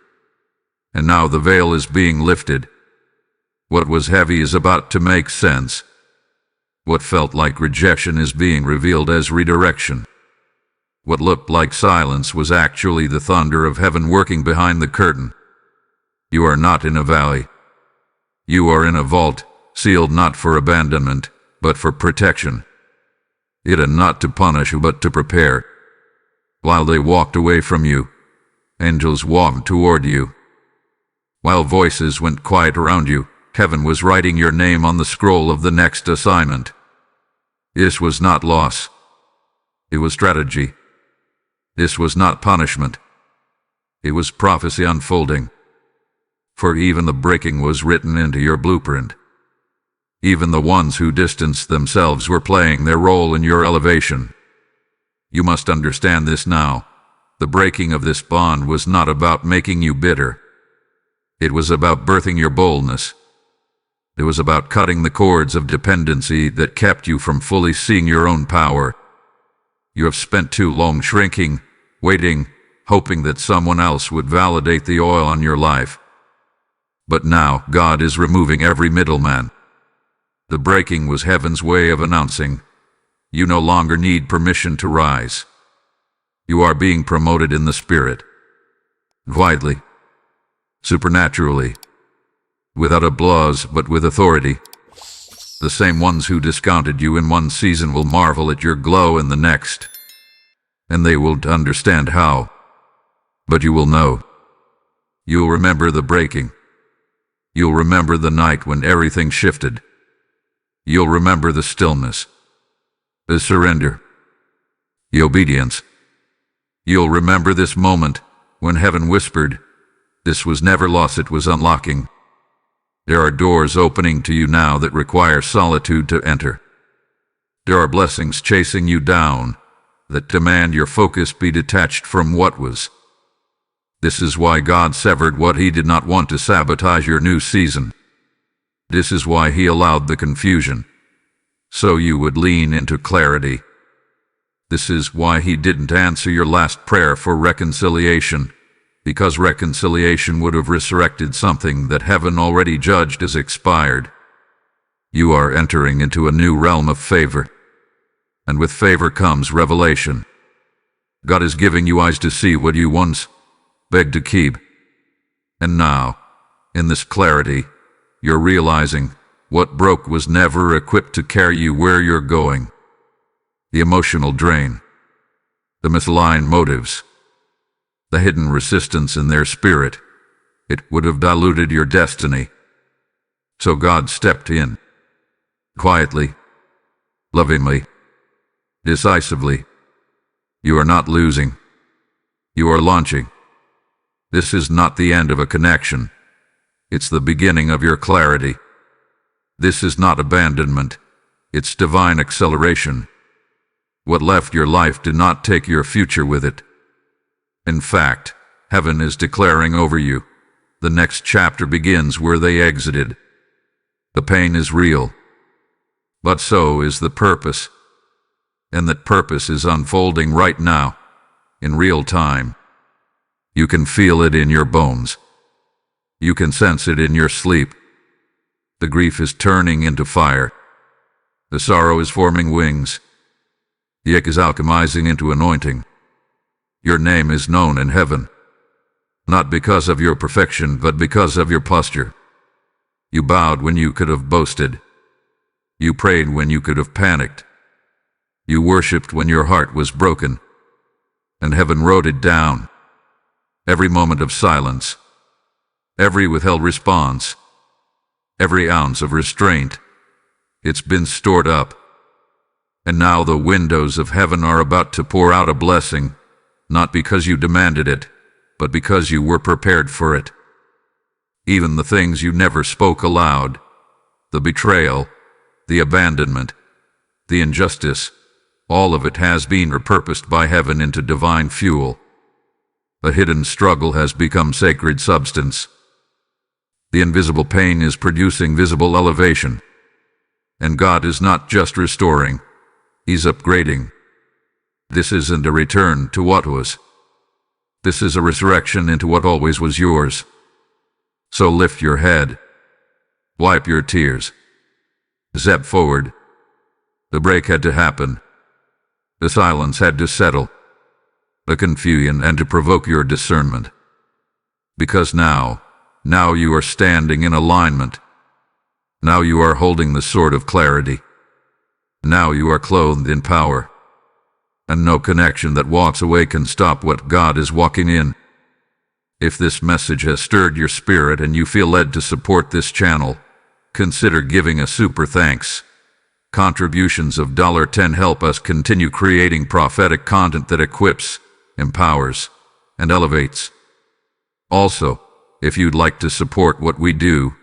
And now the veil is being lifted. What was heavy is about to make sense. What felt like rejection is being revealed as redirection. What looked like silence was actually the thunder of heaven working behind the curtain. You are not in a valley. You are in a vault, sealed not for abandonment, but for protection. Hidden not to punish but to prepare. While they walked away from you, angels walked toward you. While voices went quiet around you, heaven was writing your name on the scroll of the next assignment. This was not loss. It was strategy. This was not punishment. It was prophecy unfolding. For even the breaking was written into your blueprint. Even the ones who distanced themselves were playing their role in your elevation. You must understand this now. The breaking of this bond was not about making you bitter. It was about birthing your boldness. It was about cutting the cords of dependency that kept you from fully seeing your own power. You have spent too long shrinking, waiting, hoping that someone else would validate the oil on your life. But now God is removing every middleman. The breaking was heaven's way of announcing, you no longer need permission to rise. You are being promoted in the Spirit. Widely. Supernaturally. Without applause, but with authority. The same ones who discounted you in one season will marvel at your glow in the next. And they will understand how. But you will know. You'll remember the breaking. You'll remember the night when everything shifted. You'll remember the stillness. The surrender. The obedience. You'll remember this moment when heaven whispered, this was never lost, it was unlocking. There are doors opening to you now that require solitude to enter. There are blessings chasing you down that demand your focus be detached from what was. This is why God severed what He did not want to sabotage your new season. This is why He allowed the confusion, so you would lean into clarity. This is why He didn't answer your last prayer for reconciliation, because reconciliation would have resurrected something that heaven already judged as expired. You are entering into a new realm of favor, and with favor comes revelation. God is giving you eyes to see what you once begged to keep. And now, in this clarity, you're realizing what broke was never equipped to carry you where you're going. The emotional drain, the misaligned motives, the hidden resistance in their spirit, it would have diluted your destiny. So God stepped in, quietly, lovingly, decisively. You are not losing. You are launching. This is not the end of a connection. It's the beginning of your clarity. This is not abandonment. It's divine acceleration. What left your life did not take your future with it. In fact, heaven is declaring over you, the next chapter begins where they exited. The pain is real, but so is the purpose. And that purpose is unfolding right now, in real time. You can feel it in your bones. You can sense it in your sleep. The grief is turning into fire. The sorrow is forming wings. The ache is alchemizing into anointing. Your name is known in heaven, not because of your perfection, but because of your posture. You bowed when you could have boasted. You prayed when you could have panicked. You worshipped when your heart was broken, and heaven wrote it down. Every moment of silence, every withheld response, every ounce of restraint, it's been stored up. And now the windows of heaven are about to pour out a blessing, not because you demanded it, but because you were prepared for it. Even the things you never spoke aloud, the betrayal, the abandonment, the injustice, all of it has been repurposed by heaven into divine fuel. A hidden struggle has become sacred substance. The invisible pain is producing visible elevation. And God is not just restoring, He's upgrading. This isn't a return to what was. This is a resurrection into what always was yours. So lift your head. Wipe your tears. Step forward. The break had to happen. The silence had to settle. The confusion and to provoke your discernment. Because now you are standing in alignment. Now you are holding the sword of clarity. Now you are clothed in power. And no connection that walks away can stop what God is walking in. If this message has stirred your spirit and you feel led to support this channel, consider giving a super thanks. Contributions of $10 help us continue creating prophetic content that equips, empowers, and elevates. Also, if you'd like to support what we do,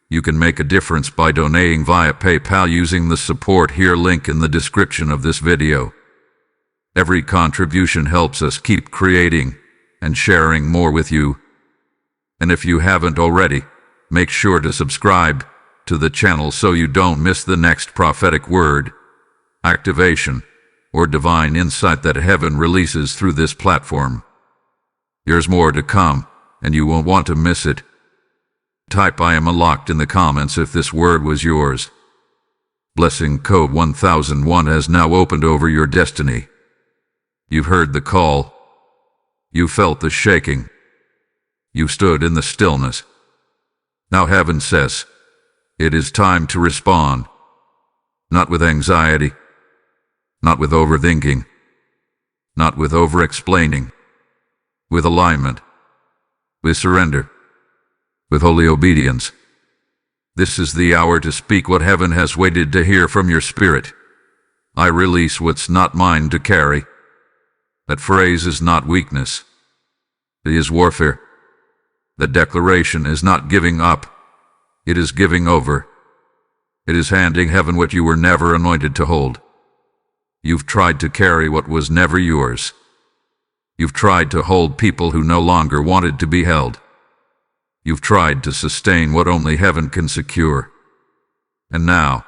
you can make a difference by donating via PayPal using the support here link in the description of this video. Every contribution helps us keep creating and sharing more with you. And if you haven't already, make sure to subscribe, to the channel so you don't miss the next prophetic word, activation, or divine insight that heaven releases through this platform. There's more to come, and you won't want to miss it. Type "I am unlocked" in the comments if this word was yours. Blessing code 1001 has now opened over your destiny. You've heard the call. You felt the shaking. You stood in the stillness. Now heaven says, it is time to respond. Not with anxiety, not with overthinking, not with over-explaining, with alignment, with surrender, with holy obedience. This is the hour to speak what heaven has waited to hear from your spirit. I release what's not mine to carry. That phrase is not weakness. It is warfare. That declaration is not giving up. It is giving over. It is handing heaven what you were never anointed to hold. You've tried to carry what was never yours. You've tried to hold people who no longer wanted to be held. You've tried to sustain what only heaven can secure. And now,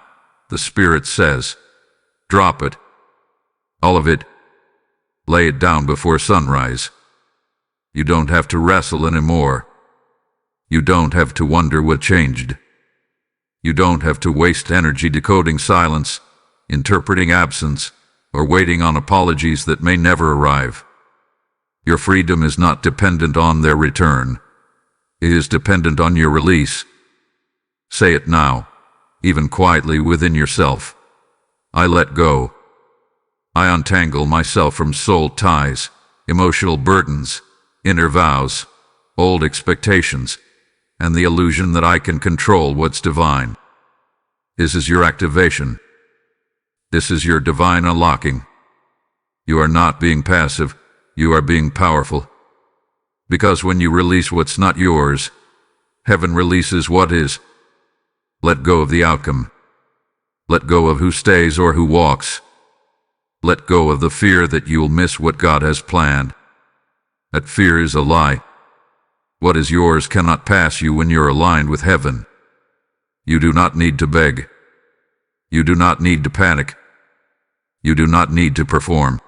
the Spirit says, drop it. All of it. Lay it down before sunrise. You don't have to wrestle anymore. You don't have to wonder what changed. You don't have to waste energy decoding silence, interpreting absence, or waiting on apologies that may never arrive. Your freedom is not dependent on their return. It is dependent on your release. Say it now, even quietly within yourself. I let go. I untangle myself from soul ties, emotional burdens, inner vows, old expectations, and the illusion that I can control what's divine. This is your activation. This is your divine unlocking. You are not being passive, you are being powerful. Because when you release what's not yours, heaven releases what is. Let go of the outcome. Let go of who stays or who walks. Let go of the fear that you'll miss what God has planned. That fear is a lie. What is yours cannot pass you when you're aligned with heaven. You do not need to beg. You do not need to panic. You do not need to perform.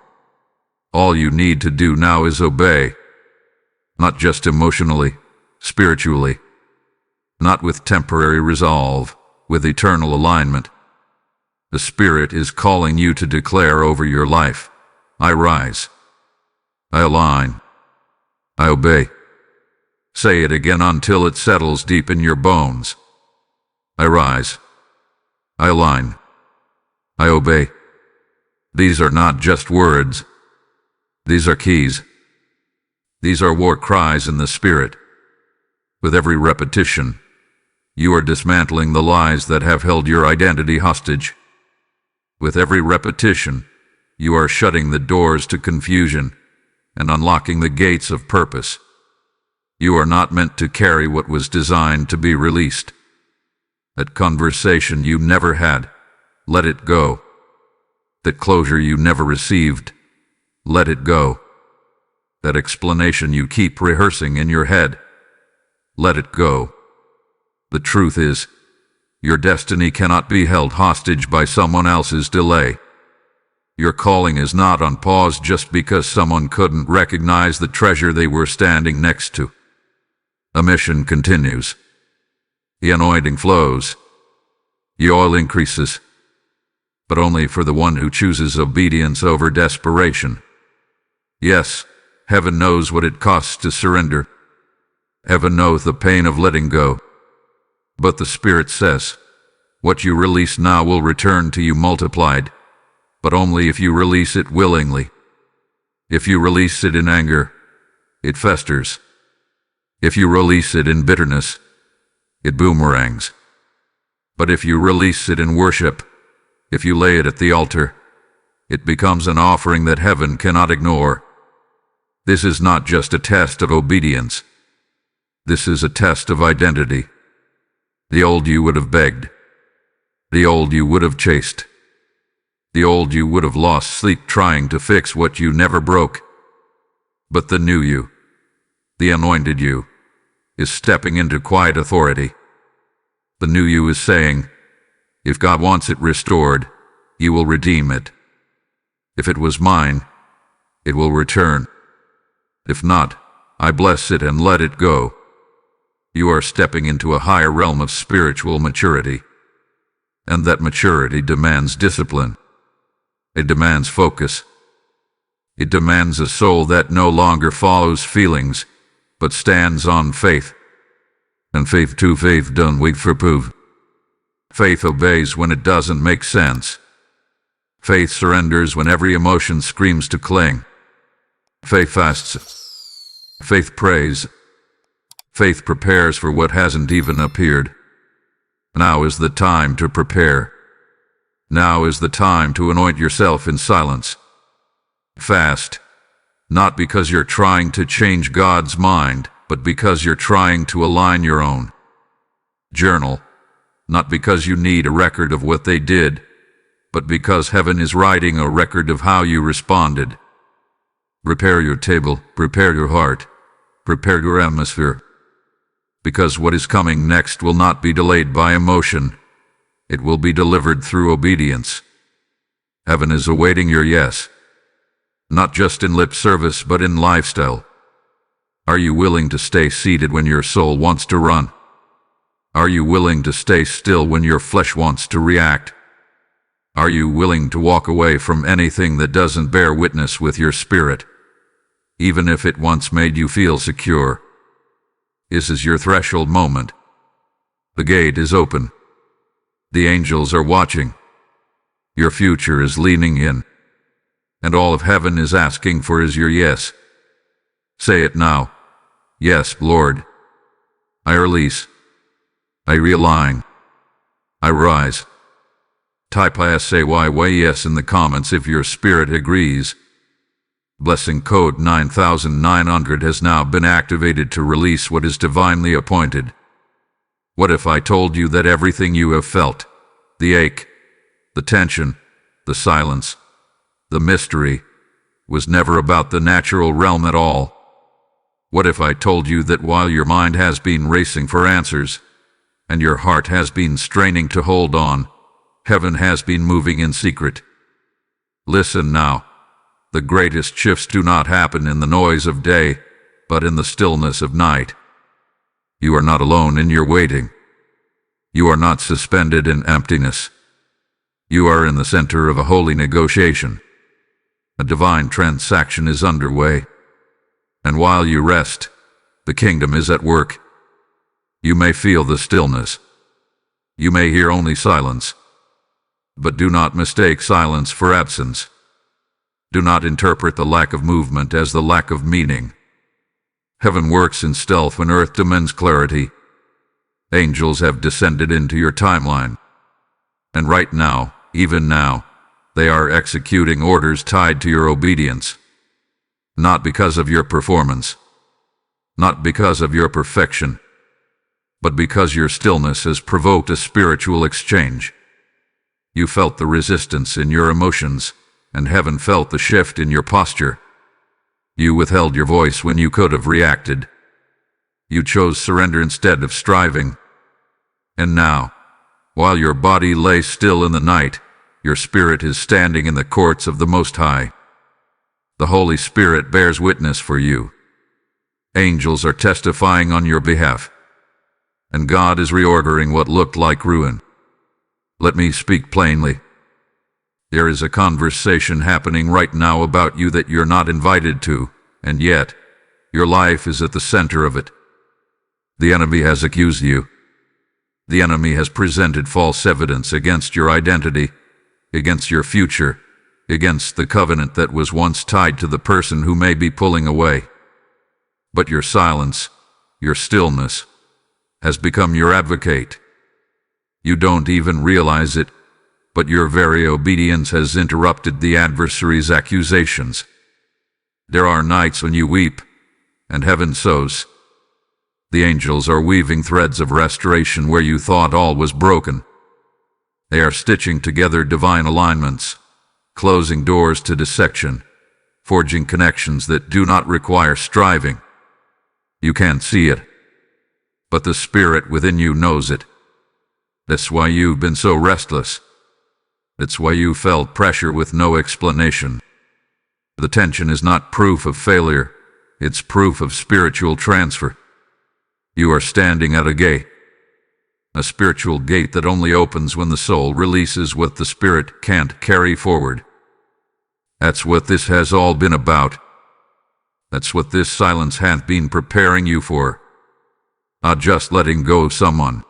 All you need to do now is obey. Not just emotionally, spiritually. Not with temporary resolve, with eternal alignment. The Spirit is calling you to declare over your life, I rise. I align. I obey. Say it again until it settles deep in your bones. I rise. I align. I obey. These are not just words. These are keys. These are war cries in the Spirit. With every repetition, you are dismantling the lies that have held your identity hostage. With every repetition, you are shutting the doors to confusion and unlocking the gates of purpose. You are not meant to carry what was designed to be released. That conversation you never had, let it go. That closure you never received, let it go. That explanation you keep rehearsing in your head, let it go. The truth is, your destiny cannot be held hostage by someone else's delay. Your calling is not on pause just because someone couldn't recognize the treasure they were standing next to. A mission continues. The anointing flows. The oil increases. But only for the one who chooses obedience over desperation. Yes, heaven knows what it costs to surrender. Heaven knows the pain of letting go. But the Spirit says, what you release now will return to you multiplied, but only if you release it willingly. If you release it in anger, it festers. If you release it in bitterness, it boomerangs. But if you release it in worship, if you lay it at the altar, it becomes an offering that heaven cannot ignore. This is not just a test of obedience. This is a test of identity. The old you would have begged. The old you would have chased. The old you would have lost sleep trying to fix what you never broke. But the new you, the anointed you, is stepping into quiet authority. The new you is saying, if God wants it restored, you will redeem it. If it was mine, it will return. If not, I bless it and let it go. You are stepping into a higher realm of spiritual maturity. And that maturity demands discipline. It demands focus. It demands a soul that no longer follows feelings, but stands on faith. And faith to faith don't wait for proof. Faith obeys when it doesn't make sense. Faith surrenders when every emotion screams to cling. Faith fasts. Faith prays. Faith prepares for what hasn't even appeared. Now is the time to prepare. Now is the time to anoint yourself in silence. Fast, not because you're trying to change God's mind, but because you're trying to align your own. Journal, not because you need a record of what they did, but because heaven is writing a record of how you responded. Prepare your table, prepare your heart, prepare your atmosphere. Because what is coming next will not be delayed by emotion. It will be delivered through obedience. Heaven is awaiting your yes. Not just in lip service, but in lifestyle. Are you willing to stay seated when your soul wants to run? Are you willing to stay still when your flesh wants to react? Are you willing to walk away from anything that doesn't bear witness with your spirit, even if it once made you feel secure? This is your threshold moment. The gate is open. The angels are watching. Your future is leaning in. And all of heaven is asking for is your yes. Say it now. Yes, Lord. I release. I realign. I rise. Type yes in the comments if your spirit agrees. Blessing code 9900 has now been activated to release what is divinely appointed. What if I told you that everything you have felt, the ache, the tension, the silence, the mystery, was never about the natural realm at all? What if I told you that while your mind has been racing for answers, and your heart has been straining to hold on, heaven has been moving in secret? Listen now. The greatest shifts do not happen in the noise of day, but in the stillness of night. You are not alone in your waiting. You are not suspended in emptiness. You are in the center of a holy negotiation. A divine transaction is underway. And while you rest, the kingdom is at work. You may feel the stillness. You may hear only silence. But do not mistake silence for absence. Do not interpret the lack of movement as the lack of meaning. Heaven works in stealth when earth demands clarity. Angels have descended into your timeline. And right now, even now, they are executing orders tied to your obedience. Not because of your performance. Not because of your perfection. But because your stillness has provoked a spiritual exchange. You felt the resistance in your emotions, and heaven felt the shift in your posture. You withheld your voice when you could have reacted. You chose surrender instead of striving. And now, while your body lay still in the night, your spirit is standing in the courts of the Most High. The Holy Spirit bears witness for you. Angels are testifying on your behalf. And God is reordering what looked like ruin. Let me speak plainly. There is a conversation happening right now about you that you're not invited to, and yet, your life is at the center of it. The enemy has accused you. The enemy has presented false evidence against your identity, against your future, against the covenant that was once tied to the person who may be pulling away. But your silence, your stillness, has become your advocate. You don't even realize it, but your very obedience has interrupted the adversary's accusations. There are nights when you weep, and heaven sows. The angels are weaving threads of restoration where you thought all was broken. They are stitching together divine alignments, closing doors to dissection, forging connections that do not require striving. You can't see it, but the Spirit within you knows it. That's why you've been so restless. That's why you felt pressure with no explanation. The tension is not proof of failure, it's proof of spiritual transfer. You are standing at a gate. A spiritual gate that only opens when the soul releases what the spirit can't carry forward. That's what this has all been about. That's what this silence has been preparing you for. Not just letting go of someone.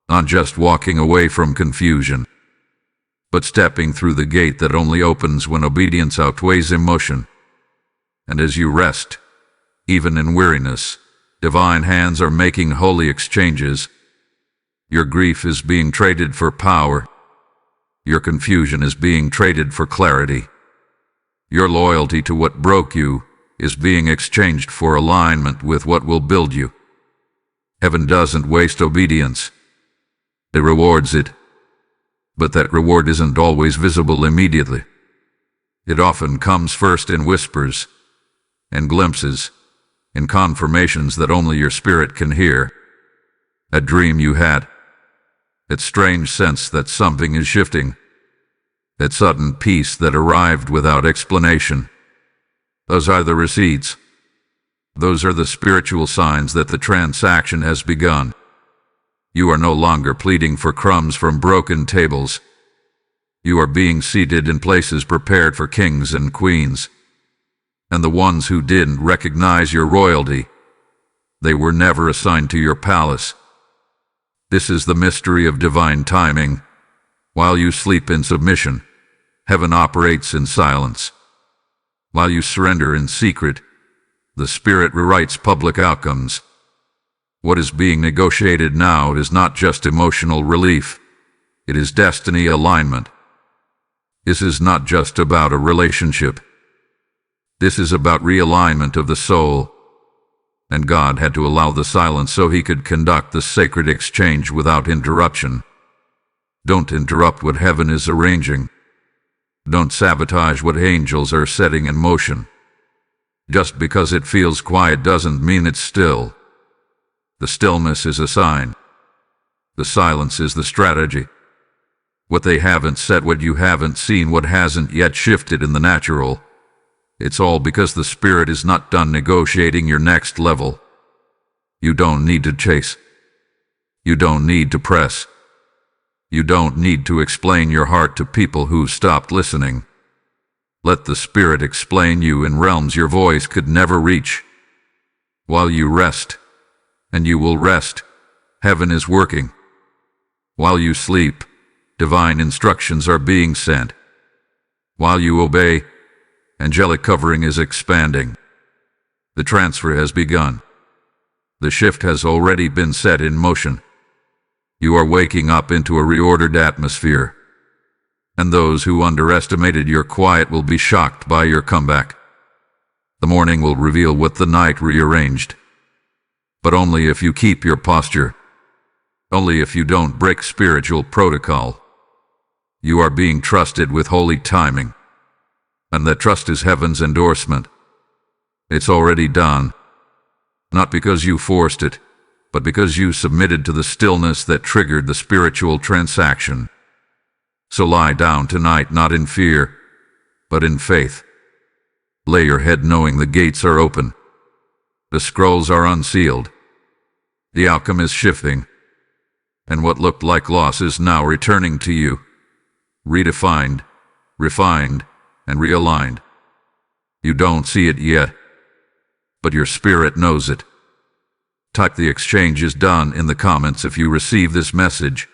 Not just walking away from confusion. But stepping through the gate that only opens when obedience outweighs emotion. And as you rest, even in weariness, divine hands are making holy exchanges. Your grief is being traded for power. Your confusion is being traded for clarity. Your loyalty to what broke you is being exchanged for alignment with what will build you. Heaven doesn't waste obedience. It rewards it. But that reward isn't always visible immediately. It often comes first in whispers, in glimpses, in confirmations that only your spirit can hear. A dream you had. That strange sense that something is shifting. That sudden peace that arrived without explanation. Those are the receipts. Those are the spiritual signs that the transaction has begun. You are no longer pleading for crumbs from broken tables. You are being seated in places prepared for kings and queens. And the ones who didn't recognize your royalty, they were never assigned to your palace. This is the mystery of divine timing. While you sleep in submission, heaven operates in silence. While you surrender in secret, the Spirit rewrites public outcomes. What is being negotiated now is not just emotional relief. It is destiny alignment. This is not just about a relationship. This is about realignment of the soul. And God had to allow the silence so he could conduct the sacred exchange without interruption. Don't interrupt what heaven is arranging. Don't sabotage what angels are setting in motion. Just because it feels quiet doesn't mean it's still. The stillness is a sign. The silence is the strategy. What they haven't said, what you haven't seen, what hasn't yet shifted in the natural. It's all because the Spirit is not done negotiating your next level. You don't need to chase. You don't need to press. You don't need to explain your heart to people who've stopped listening. Let the Spirit explain you in realms your voice could never reach. While you rest, and you will rest, heaven is working. While you sleep, divine instructions are being sent. While you obey, angelic covering is expanding. The transfer has begun. The shift has already been set in motion. You are waking up into a reordered atmosphere. And those who underestimated your quiet will be shocked by your comeback. The morning will reveal what the night rearranged. But only if you keep your posture. Only if you don't break spiritual protocol. You are being trusted with holy timing. And that trust is heaven's endorsement. It's already done. Not because you forced it, but because you submitted to the stillness that triggered the spiritual transaction. So lie down tonight not in fear, but in faith. Lay your head knowing the gates are open. The scrolls are unsealed. The outcome is shifting. And what looked like loss is now returning to you. Redefined, refined, and realigned. You don't see it yet, but your spirit knows it. Type "the exchange is done" in the comments if you receive this message.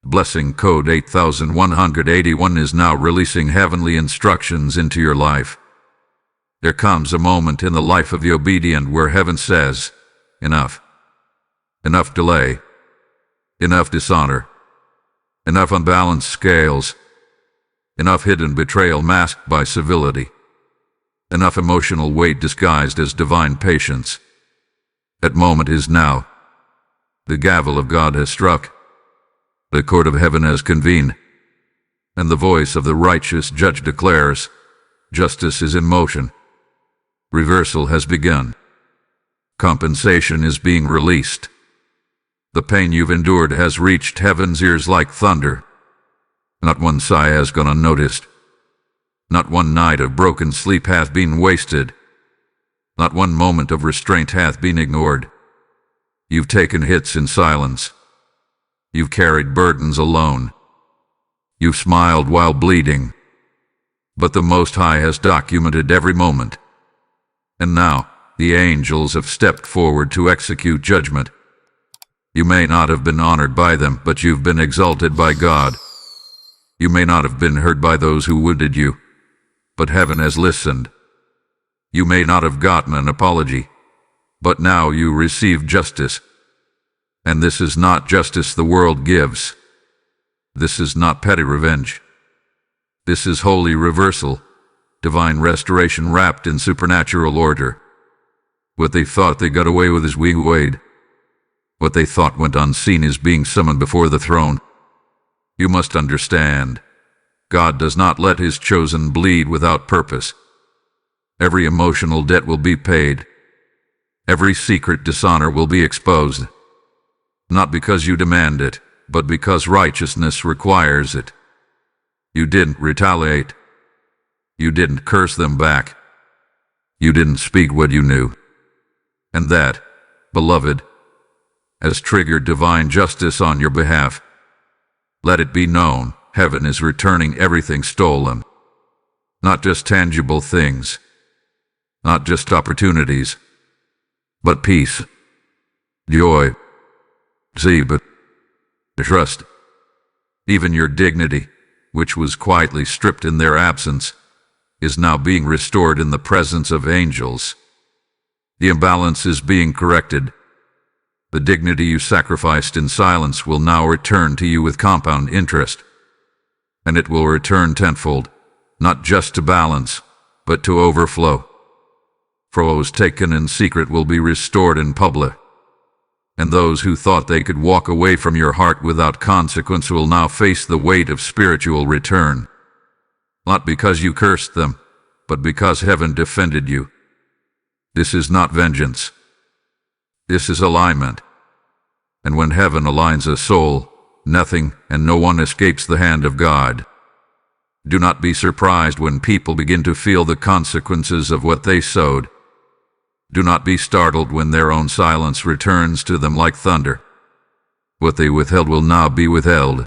Blessing code 8181 is now releasing heavenly instructions into your life. There comes a moment in the life of the obedient where heaven says, enough. Enough delay. Enough dishonor. Enough unbalanced scales. Enough hidden betrayal masked by civility. Enough emotional weight disguised as divine patience. That moment is now. The gavel of God has struck. The court of heaven has convened. And the voice of the righteous judge declares, justice is in motion. Reversal has begun. Compensation is being released. The pain you've endured has reached heaven's ears like thunder. Not one sigh has gone unnoticed. Not one night of broken sleep hath been wasted. Not one moment of restraint hath been ignored. You've taken hits in silence. You've carried burdens alone. You've smiled while bleeding. But the Most High has documented every moment. And now, the angels have stepped forward to execute judgment. You may not have been honored by them, but you've been exalted by God. You may not have been heard by those who wounded you, but heaven has listened. You may not have gotten an apology, but now you receive justice. And this is not justice the world gives. This is not petty revenge. This is holy reversal, divine restoration wrapped in supernatural order. What they thought they got away with is being weighed. What they thought went unseen is being summoned before the throne. You must understand, God does not let his chosen bleed without purpose. Every emotional debt will be paid. Every secret dishonor will be exposed. Not because you demand it, but because righteousness requires it. You didn't retaliate. You didn't curse them back. You didn't speak what you knew. And that, beloved, has triggered divine justice on your behalf. Let it be known, heaven is returning everything stolen. Not just tangible things, not just opportunities, but peace, joy, but trust. Even your dignity, which was quietly stripped in their absence, is now being restored in the presence of angels. The imbalance is being corrected. The dignity you sacrificed in silence will now return to you with compound interest. And it will return tenfold, not just to balance, but to overflow. For what was taken in secret will be restored in public. And those who thought they could walk away from your heart without consequence will now face the weight of spiritual return. Not because you cursed them, but because heaven defended you. This is not vengeance. This is alignment. And when heaven aligns a soul, nothing and no one escapes the hand of God. Do not be surprised when people begin to feel the consequences of what they sowed. Do not be startled when their own silence returns to them like thunder. What they withheld will now be withheld.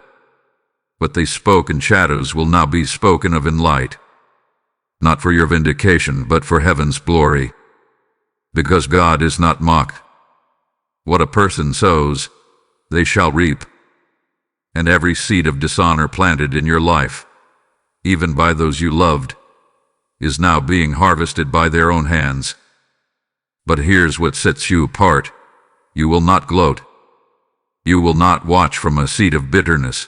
What they spoke in shadows will now be spoken of in light. Not for your vindication, but for heaven's glory. Because God is not mocked. What a person sows, they shall reap. And every seed of dishonor planted in your life, even by those you loved, is now being harvested by their own hands. But here's what sets you apart. You will not gloat. You will not watch from a seat of bitterness.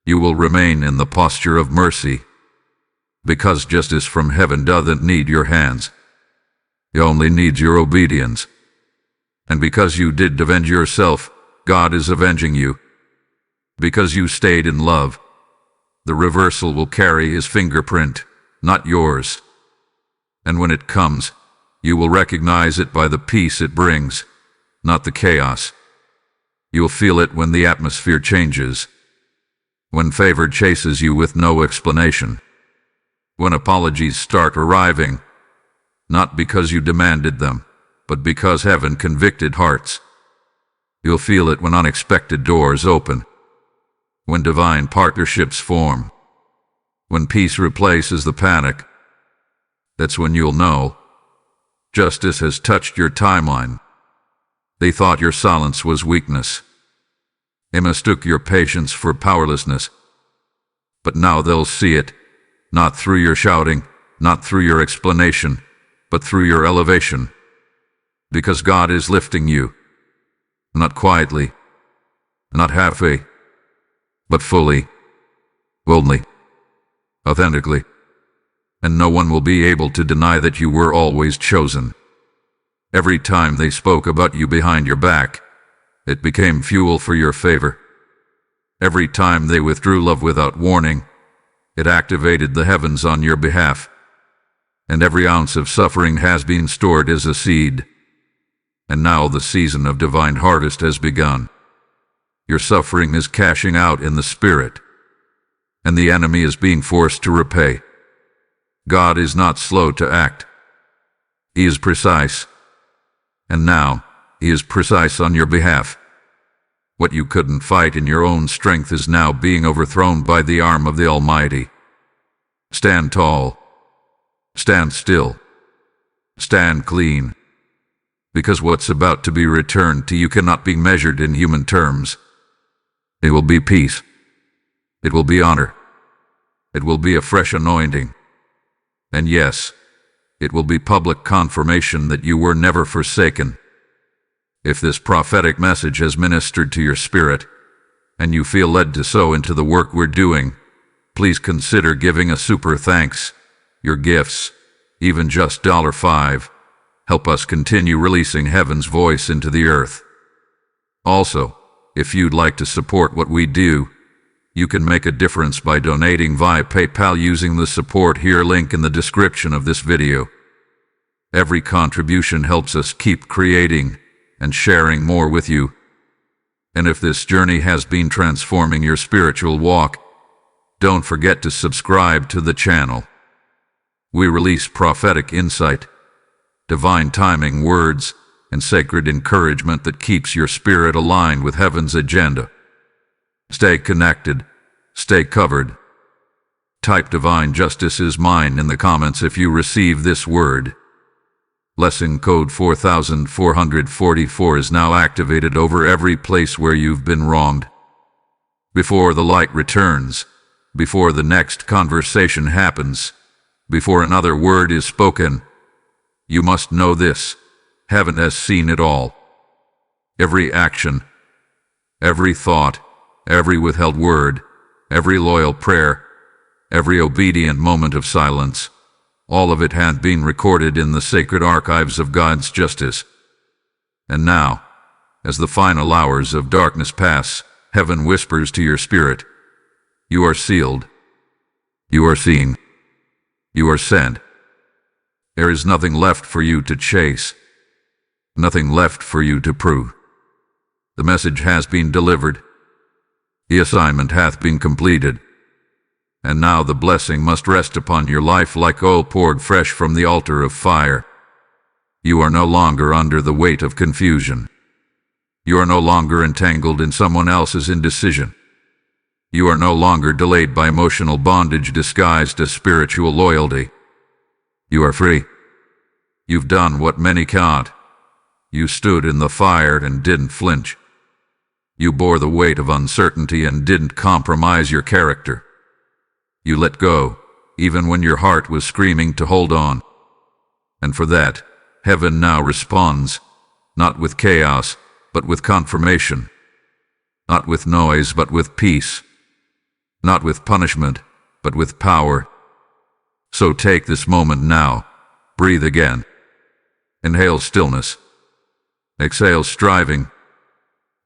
You will remain in the posture of mercy. Because justice from heaven doesn't need your hands. It only needs your obedience. And because you did avenge yourself, God is avenging you. Because you stayed in love, the reversal will carry his fingerprint, not yours. And when it comes, you will recognize it by the peace it brings, not the chaos. You'll feel it when the atmosphere changes, when favor chases you with no explanation, when apologies start arriving, not because you demanded them, but because heaven convicted hearts. You'll feel it when unexpected doors open, when divine partnerships form, when peace replaces the panic. That's when you'll know justice has touched your timeline. They thought your silence was weakness. They mistook your patience for powerlessness. But now they'll see it, not through your shouting, not through your explanation, but through your elevation. Because God is lifting you, not quietly, not halfway, but fully, boldly, authentically. And no one will be able to deny that you were always chosen. Every time they spoke about you behind your back, it became fuel for your favor. Every time they withdrew love without warning, it activated the heavens on your behalf. And every ounce of suffering has been stored as a seed. And now the season of divine harvest has begun. Your suffering is cashing out in the spirit, and the enemy is being forced to repay. God is not slow to act. He is precise. And now, He is precise on your behalf. What you couldn't fight in your own strength is now being overthrown by the arm of the Almighty. Stand tall. Stand still. Stand clean. Because what's about to be returned to you cannot be measured in human terms. It will be peace. It will be honor. It will be a fresh anointing. And yes, it will be public confirmation that you were never forsaken. If this prophetic message has ministered to your spirit, and you feel led to sow into the work we're doing, please consider giving a super thanks. Your gifts, even just $5, help us continue releasing heaven's voice into the earth. Also, if you'd like to support what we do, you can make a difference by donating via PayPal using the support here link in the description of this video. Every contribution helps us keep creating and sharing more with you. And if this journey has been transforming your spiritual walk, don't forget to subscribe to the channel. We release prophetic insight, divine timing words, and sacred encouragement that keeps your spirit aligned with heaven's agenda. Stay connected. Stay covered. Type divine justice is mine in the comments if you receive this word. Lesson code 4444 is now activated over every place where you've been wronged. Before the light returns, before the next conversation happens, before another word is spoken, you must know this: heaven has seen it all. Every action, every thought, every withheld word, every loyal prayer, every obedient moment of silence, all of it had been recorded in the sacred archives of God's justice. And now, as the final hours of darkness pass, heaven whispers to your spirit, you are sealed. You are seen. You are sent. There is nothing left for you to chase. Nothing left for you to prove. The message has been delivered. The assignment hath been completed. And now the blessing must rest upon your life like oil poured fresh from the altar of fire. You are no longer under the weight of confusion. You are no longer entangled in someone else's indecision. You are no longer delayed by emotional bondage disguised as spiritual loyalty. You are free. You've done what many can't. You stood in the fire and didn't flinch. You bore the weight of uncertainty and didn't compromise your character. You let go, even when your heart was screaming to hold on. And for that, heaven now responds, not with chaos, but with confirmation. Not with noise, but with peace. Not with punishment, but with power. So take this moment now. Breathe again. Inhale stillness. Exhale striving.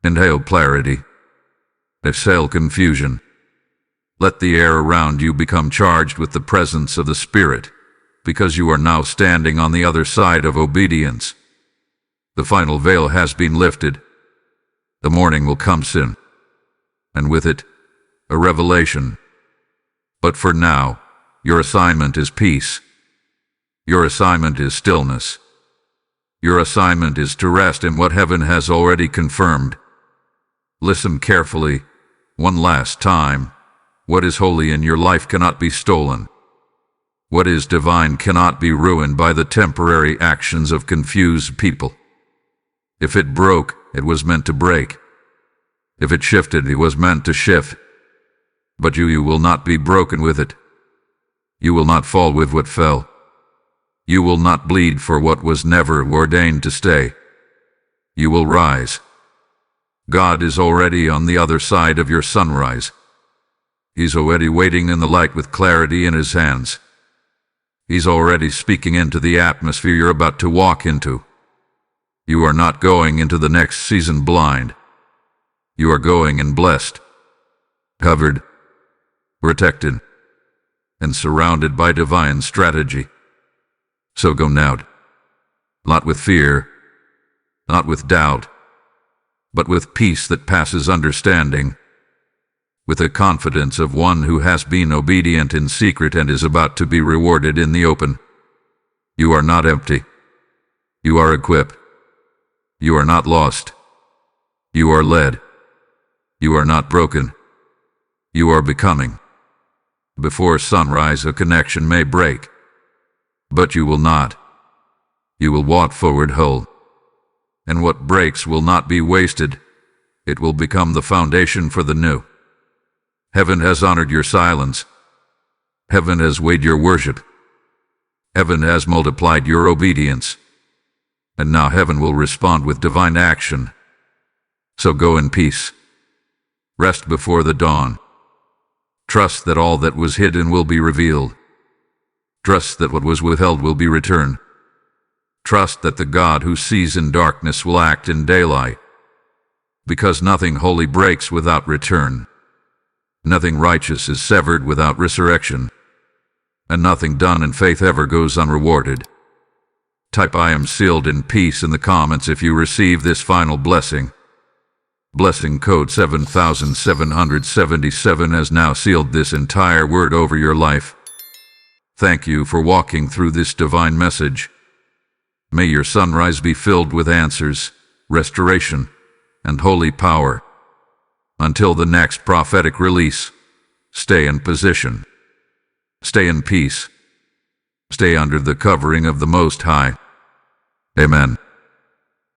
Inhale clarity. Exhale confusion. Let the air around you become charged with the presence of the Spirit, because you are now standing on the other side of obedience. The final veil has been lifted. The morning will come soon, and with it, a revelation. But for now, your assignment is peace. Your assignment is stillness. Your assignment is to rest in what heaven has already confirmed. Listen carefully, one last time. What is holy in your life cannot be stolen. What is divine cannot be ruined by the temporary actions of confused people. If it broke, it was meant to break. If it shifted, it was meant to shift. But you will not be broken with it. You will not fall with what fell. You will not bleed for what was never ordained to stay. You will rise. God is already on the other side of your sunrise. He's already waiting in the light with clarity in his hands. He's already speaking into the atmosphere you're about to walk into. You are not going into the next season blind. You are going in blessed, covered, protected, and surrounded by divine strategy. So go now, not with fear, not with doubt, but with peace that passes understanding, with the confidence of one who has been obedient in secret and is about to be rewarded in the open. You are not empty. You are equipped. You are not lost. You are led. You are not broken. You are becoming. Before sunrise, a connection may break, but you will not. You will walk forward whole. And what breaks will not be wasted. It will become the foundation for the new. Heaven has honored your silence. Heaven has weighed your worship. Heaven has multiplied your obedience. And now heaven will respond with divine action. So go in peace. Rest before the dawn. Trust that all that was hidden will be revealed. Trust that what was withheld will be returned. Trust that the God who sees in darkness will act in daylight. Because nothing holy breaks without return. Nothing righteous is severed without resurrection. And nothing done in faith ever goes unrewarded. Type "I am sealed in peace" in the comments if you receive this final blessing. Blessing code 7777 has now sealed this entire word over your life. Thank you for walking through this divine message. May your sunrise be filled with answers, restoration, and holy power. Until the next prophetic release, stay in position. Stay in peace. Stay under the covering of the Most High. Amen.